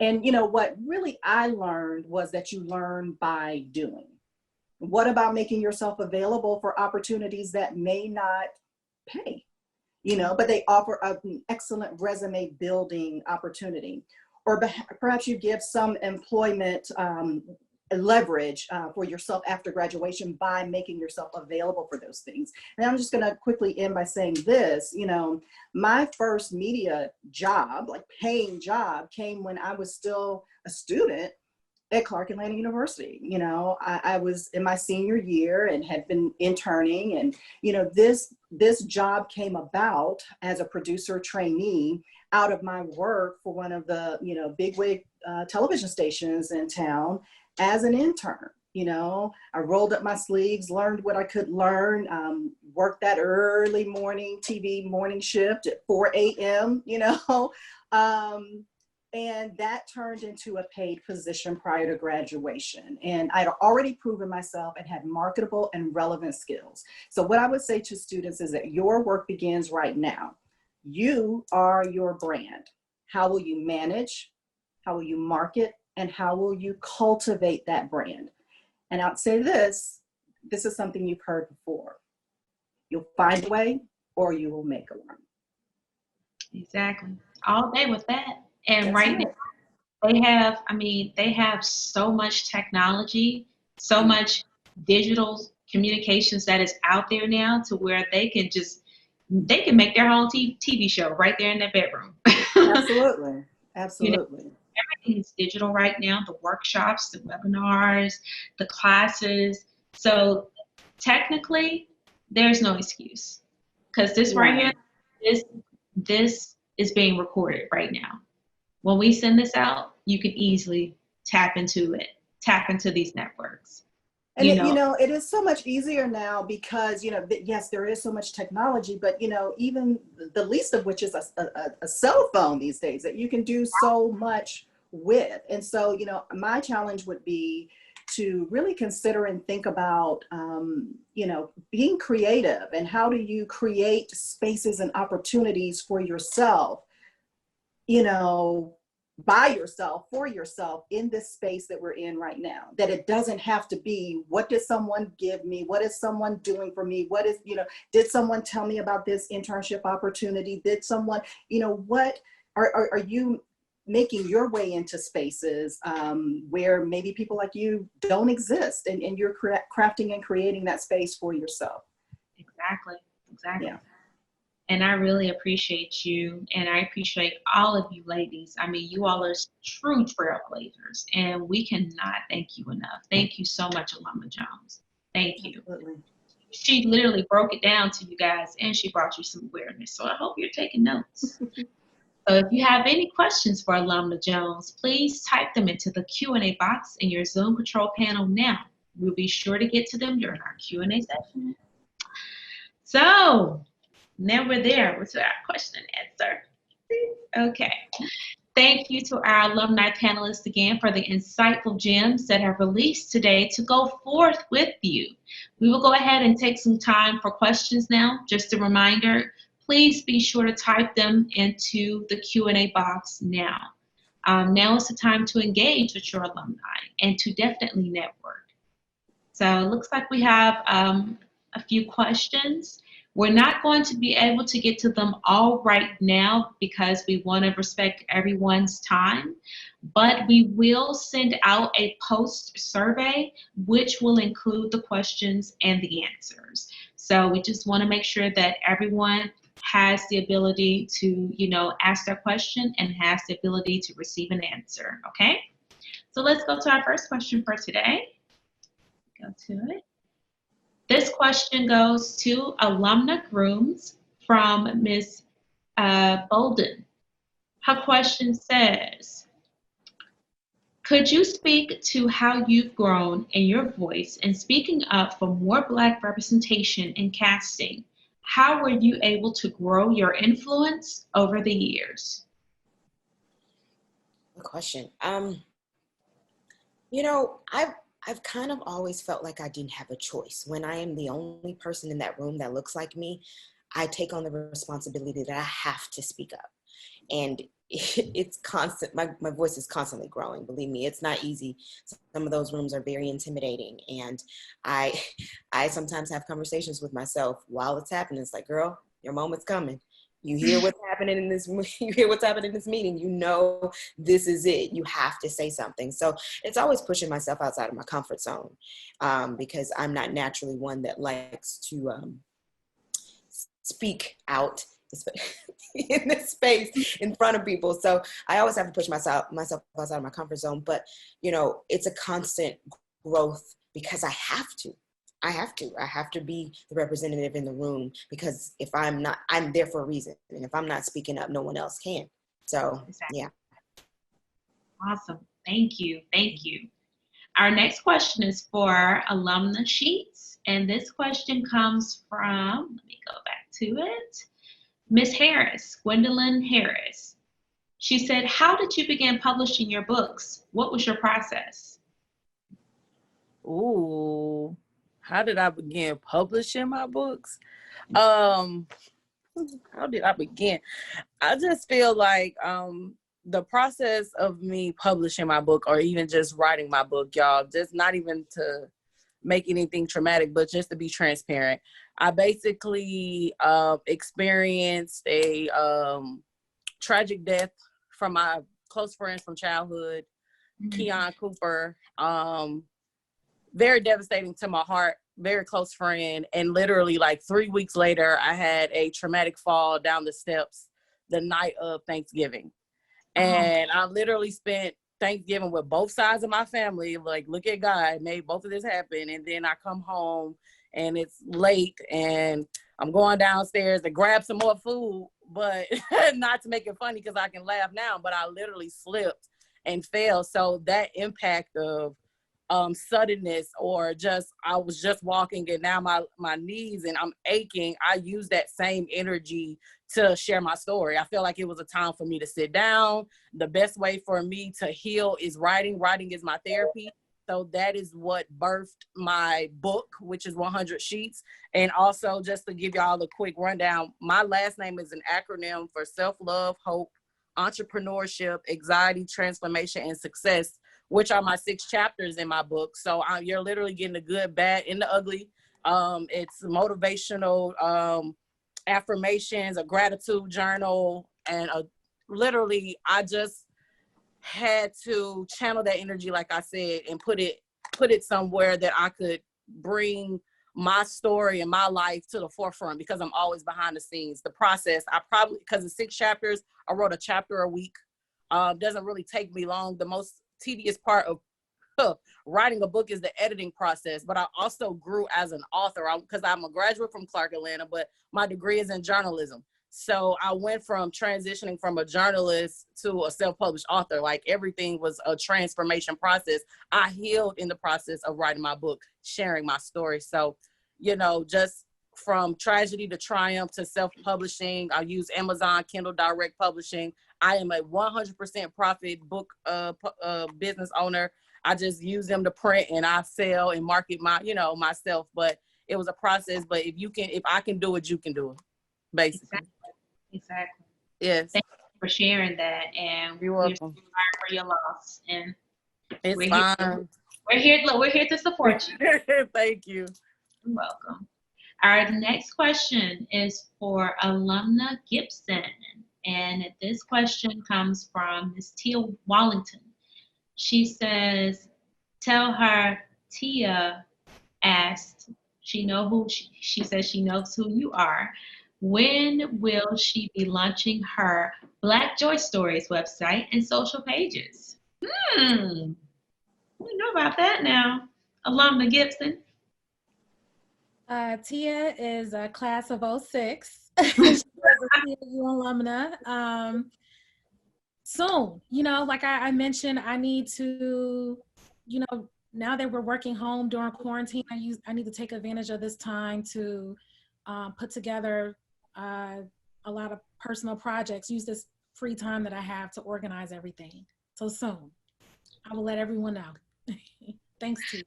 And what really I learned was that you learn by doing. What about making yourself available for opportunities that may not pay, but they offer an excellent resume building opportunity? Or perhaps you give some employment leverage for yourself after graduation by making yourself available for those things. And I'm just going to quickly end by saying this, my first media job, like paying job, came when I was still a student at Clark Atlanta University. You know, I was in my senior year and had been interning, and you know, this job came about as a producer trainee out of my work for one of the, you know, bigwig television stations in town as an intern. You know, I rolled up my sleeves, learned what I could learn, worked that early morning TV morning shift at 4 a.m., you know, and that turned into a paid position prior to graduation. And I'd already proven myself and had marketable and relevant skills. So what I would say to students is that your work begins right now. You are your brand. How will you manage? How will you market? And how will you cultivate that brand? And I'd say this is something you've heard before. You'll find a way or you will make a one. Exactly. All day with that. And That's right it. now, they have so much technology, so much digital communications that is out there now to where they can make their whole TV show right there in their bedroom. Absolutely. Absolutely. You know, everything is digital right now, the workshops, the webinars, the classes. So technically, there's no excuse because this right here, this is being recorded right now. When we send this out, you can easily tap into these networks. And you know, it is so much easier now because, you know, yes, there is so much technology, but, you know, even the least of which is a cell phone these days that you can do so much with. And so, you know, my challenge would be to really consider and think about, you know, being creative and how do you create spaces and opportunities for yourself, you know, by yourself, for yourself in this space that we're in right now, that it doesn't have to be, what did someone give me? What is someone doing for me? What is, you know, did someone tell me about this internship opportunity? Did someone, you know, what are you making your way into spaces where maybe people like you don't exist and you're crafting and creating that space for yourself? Exactly. Yeah. And I really appreciate you, and I appreciate all of you ladies. I mean, you all are true trailblazers, and we cannot thank you enough. Thank you so much, Alumna Jones. Thank you. Absolutely. She literally broke it down to you guys, and she brought you some awareness. So I hope you're taking notes. So if you have any questions for Alumna Jones, please type them into the Q&A box in your Zoom control panel now. We'll be sure to get to them during our Q&A session. So now we're there with our question and answer. Okay. Thank you to our alumni panelists again for the insightful gems that have released today to go forth with you. We will go ahead and take some time for questions now. Just a reminder, please be sure to type them into the Q&A box now. Now is the time to engage with your alumni and to definitely network. So it looks like we have a few questions. We're not going to be able to get to them all right now because we want to respect everyone's time, but we will send out a post survey which will include the questions and the answers. So we just want to make sure that everyone has the ability to, you know, ask their question and has the ability to receive an answer, okay? So let's go to our first question for today. Go to it. This question goes to Alumna Grooms from Ms. Bolden. Her question says, could you speak to how you've grown in your voice and speaking up for more Black representation in casting? How were you able to grow your influence over the years? Good question. You know, I've kind of always felt like I didn't have a choice. When I am the only person in that room that looks like me, I take on the responsibility that I have to speak up. And it's constant. My voice is constantly growing. Believe me, it's not easy. Some of those rooms are very intimidating. And I sometimes have conversations with myself while it's happening. It's like, girl, your moment's coming. You hear what's happening in this. You hear what's happening in this meeting. You know this is it. You have to say something. So it's always pushing myself outside of my comfort zone because I'm not naturally one that likes to speak out in this space in front of people. So I always have to push myself outside of my comfort zone. But, you know, it's a constant growth because I have to be the representative in the room, because if I'm not, I'm there for a reason. And if I'm not speaking up, no one else can. So, Exactly. yeah. Awesome. Thank you. Thank you. Our next question is for Alumna Sheats. And this question comes from, let me go back to it, Miss Harris, Gwendolyn Harris. She said, how did you begin publishing your books? What was your process? Ooh, how did I begin publishing my books? How did I begin? I just feel like the process of me publishing my book, or even just writing my book, y'all, just not even to make anything traumatic, but just to be transparent. I basically experienced a tragic death from my close friends from childhood, Keon Cooper. Very devastating to my heart, very close friend. And literally like 3 weeks later, I had a traumatic fall down the steps the night of Thanksgiving. And I literally spent Thanksgiving with both sides of my family. Like, look at God, made both of this happen. And then I come home and it's late and I'm going downstairs to grab some more food, but not to make it funny because I can laugh now, but I literally slipped and fell. So that impact of suddenness, or just I was just walking and now my knees and I'm aching, I use that same energy to share my story. I feel like it was a time for me to sit down. The best way for me to heal is writing. Writing is my therapy. So that is what birthed my book, which is 100 Sheets. And also, just to give y'all a quick rundown, my last name is an acronym for self-love, hope, entrepreneurship, anxiety, transformation, and success, which are my 6 chapters in my book. So you're literally getting the good, bad, and the ugly. It's motivational affirmations, a gratitude journal, and literally I just had to channel that energy, like I said, and put it somewhere that I could bring my story and my life to the forefront, because I'm always behind the scenes. The process, because of 6 chapters, I wrote a chapter a week. Doesn't really take me long. The most tedious part of writing a book is the editing process, but I also grew as an author because I'm a graduate from Clark Atlanta, but my degree is in journalism. So I went from transitioning from a journalist to a self-published author. Like, everything was a transformation process. I healed in the process of writing my book, sharing my story. So, you know, just from tragedy to triumph to self-publishing, I use Amazon, Kindle Direct Publishing. I am a 100% profit book business owner. I just use them to print and I sell and market myself. But it was a process. But if I can do it, you can do it, basically. Exactly. Yes. Thank you for sharing that, and You're welcome. sorry for your loss. And It's fine. We're here to support you. Thank you. You're welcome. Our next question is for Alumna Gibson, and this question comes from Ms. Tia Wallington. She says, tell her Tia asked, she says she knows who you are. When will she be launching her Black Joy Stories website and social pages? We know about that now. Alumna Gibson. Tia is a class of 06. She's a CAU alumna. Soon, like I mentioned, I need to, now that we're working home during quarantine, I need to take advantage of this time to put together a lot of personal projects, use this free time that I have to organize everything. So soon, I will let everyone know. Thanks to you.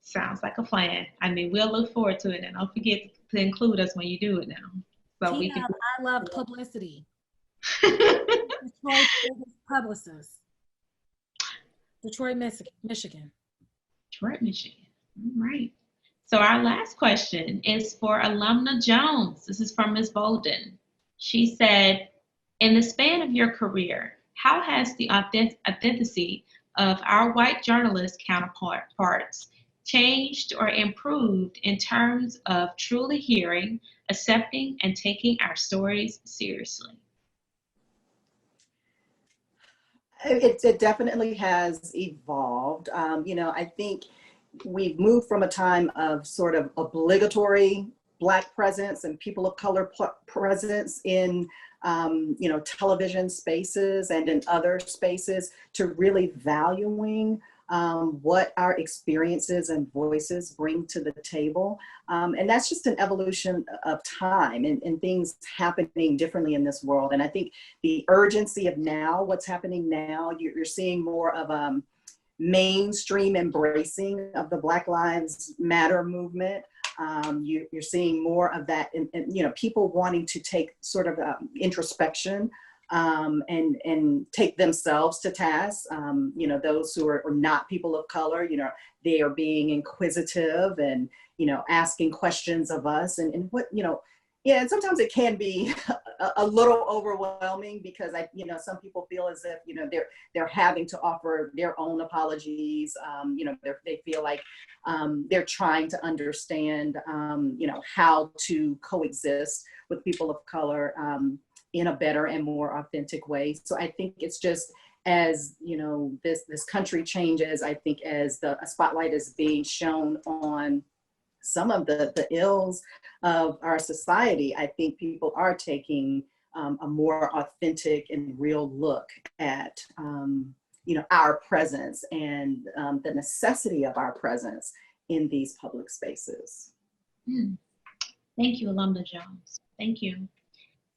Sounds like a plan. I mean, we'll look forward to it, and don't forget to include us when you do it now. So Tia, we can. I love publicity. Detroit publicist. Detroit, Michigan. Detroit, Michigan. All right. So our last question is for Alumna Jones. This is from Ms. Bolden. She said, in the span of your career, how has the authenticity of our white journalist counterparts changed or improved in terms of truly hearing, accepting, and taking our stories seriously? It definitely has evolved. I think we've moved from a time of sort of obligatory Black presence and people of color presence in, television spaces and in other spaces to really valuing what our experiences and voices bring to the table. And that's just an evolution of time and things happening differently in this world. And I think the urgency of now, what's happening now, you're seeing more of mainstream embracing of the Black Lives Matter movement. You're seeing more of that, and people wanting to take sort of introspection and take themselves to task. Those who are not people of color, they are being inquisitive and, asking questions of us and what, and sometimes it can be a little overwhelming because some people feel as if, they're having to offer their own apologies. They feel like they're trying to understand, how to coexist with people of color in a better and more authentic way. So I think it's just as, this country changes, I think as a spotlight is being shown on some of the ills of our society, I think people are taking a more authentic and real look at, our presence and the necessity of our presence in these public spaces. Thank you, Alumna Jones. Thank you.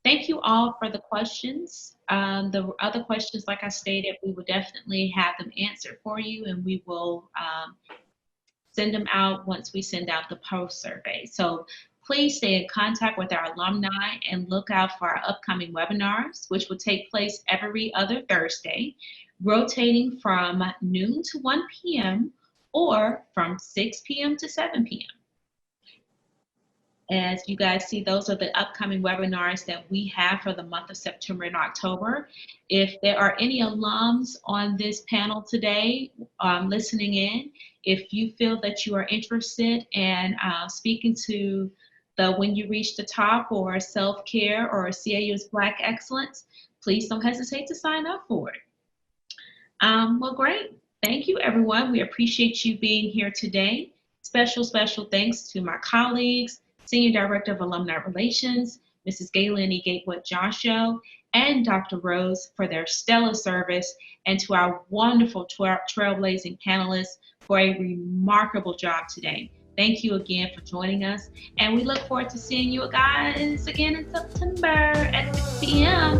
Thank you all for the questions. The other questions, like I stated, we will definitely have them answered for you, and we will send them out once we send out the post survey. So please stay in contact with our alumni and look out for our upcoming webinars, which will take place every other Thursday, rotating from noon to 1 p.m. or from 6 p.m. to 7 p.m. As you guys see, those are the upcoming webinars that we have for the month of September and October. If there are any alums on this panel today listening in, if you feel that you are interested in speaking to the When You Reach the Top or Self-Care or CAU's Black Excellence, please don't hesitate to sign up for it. Well, great. Thank you, everyone. We appreciate you being here today. Special thanks to my colleagues, Senior Director of Alumni Relations, Mrs. Galen E. Gatewood-Joshua, and Dr. Rose for their stellar service, and to our wonderful trailblazing panelists for a remarkable job today. Thank you again for joining us, and we look forward to seeing you guys again in September at 6 p.m.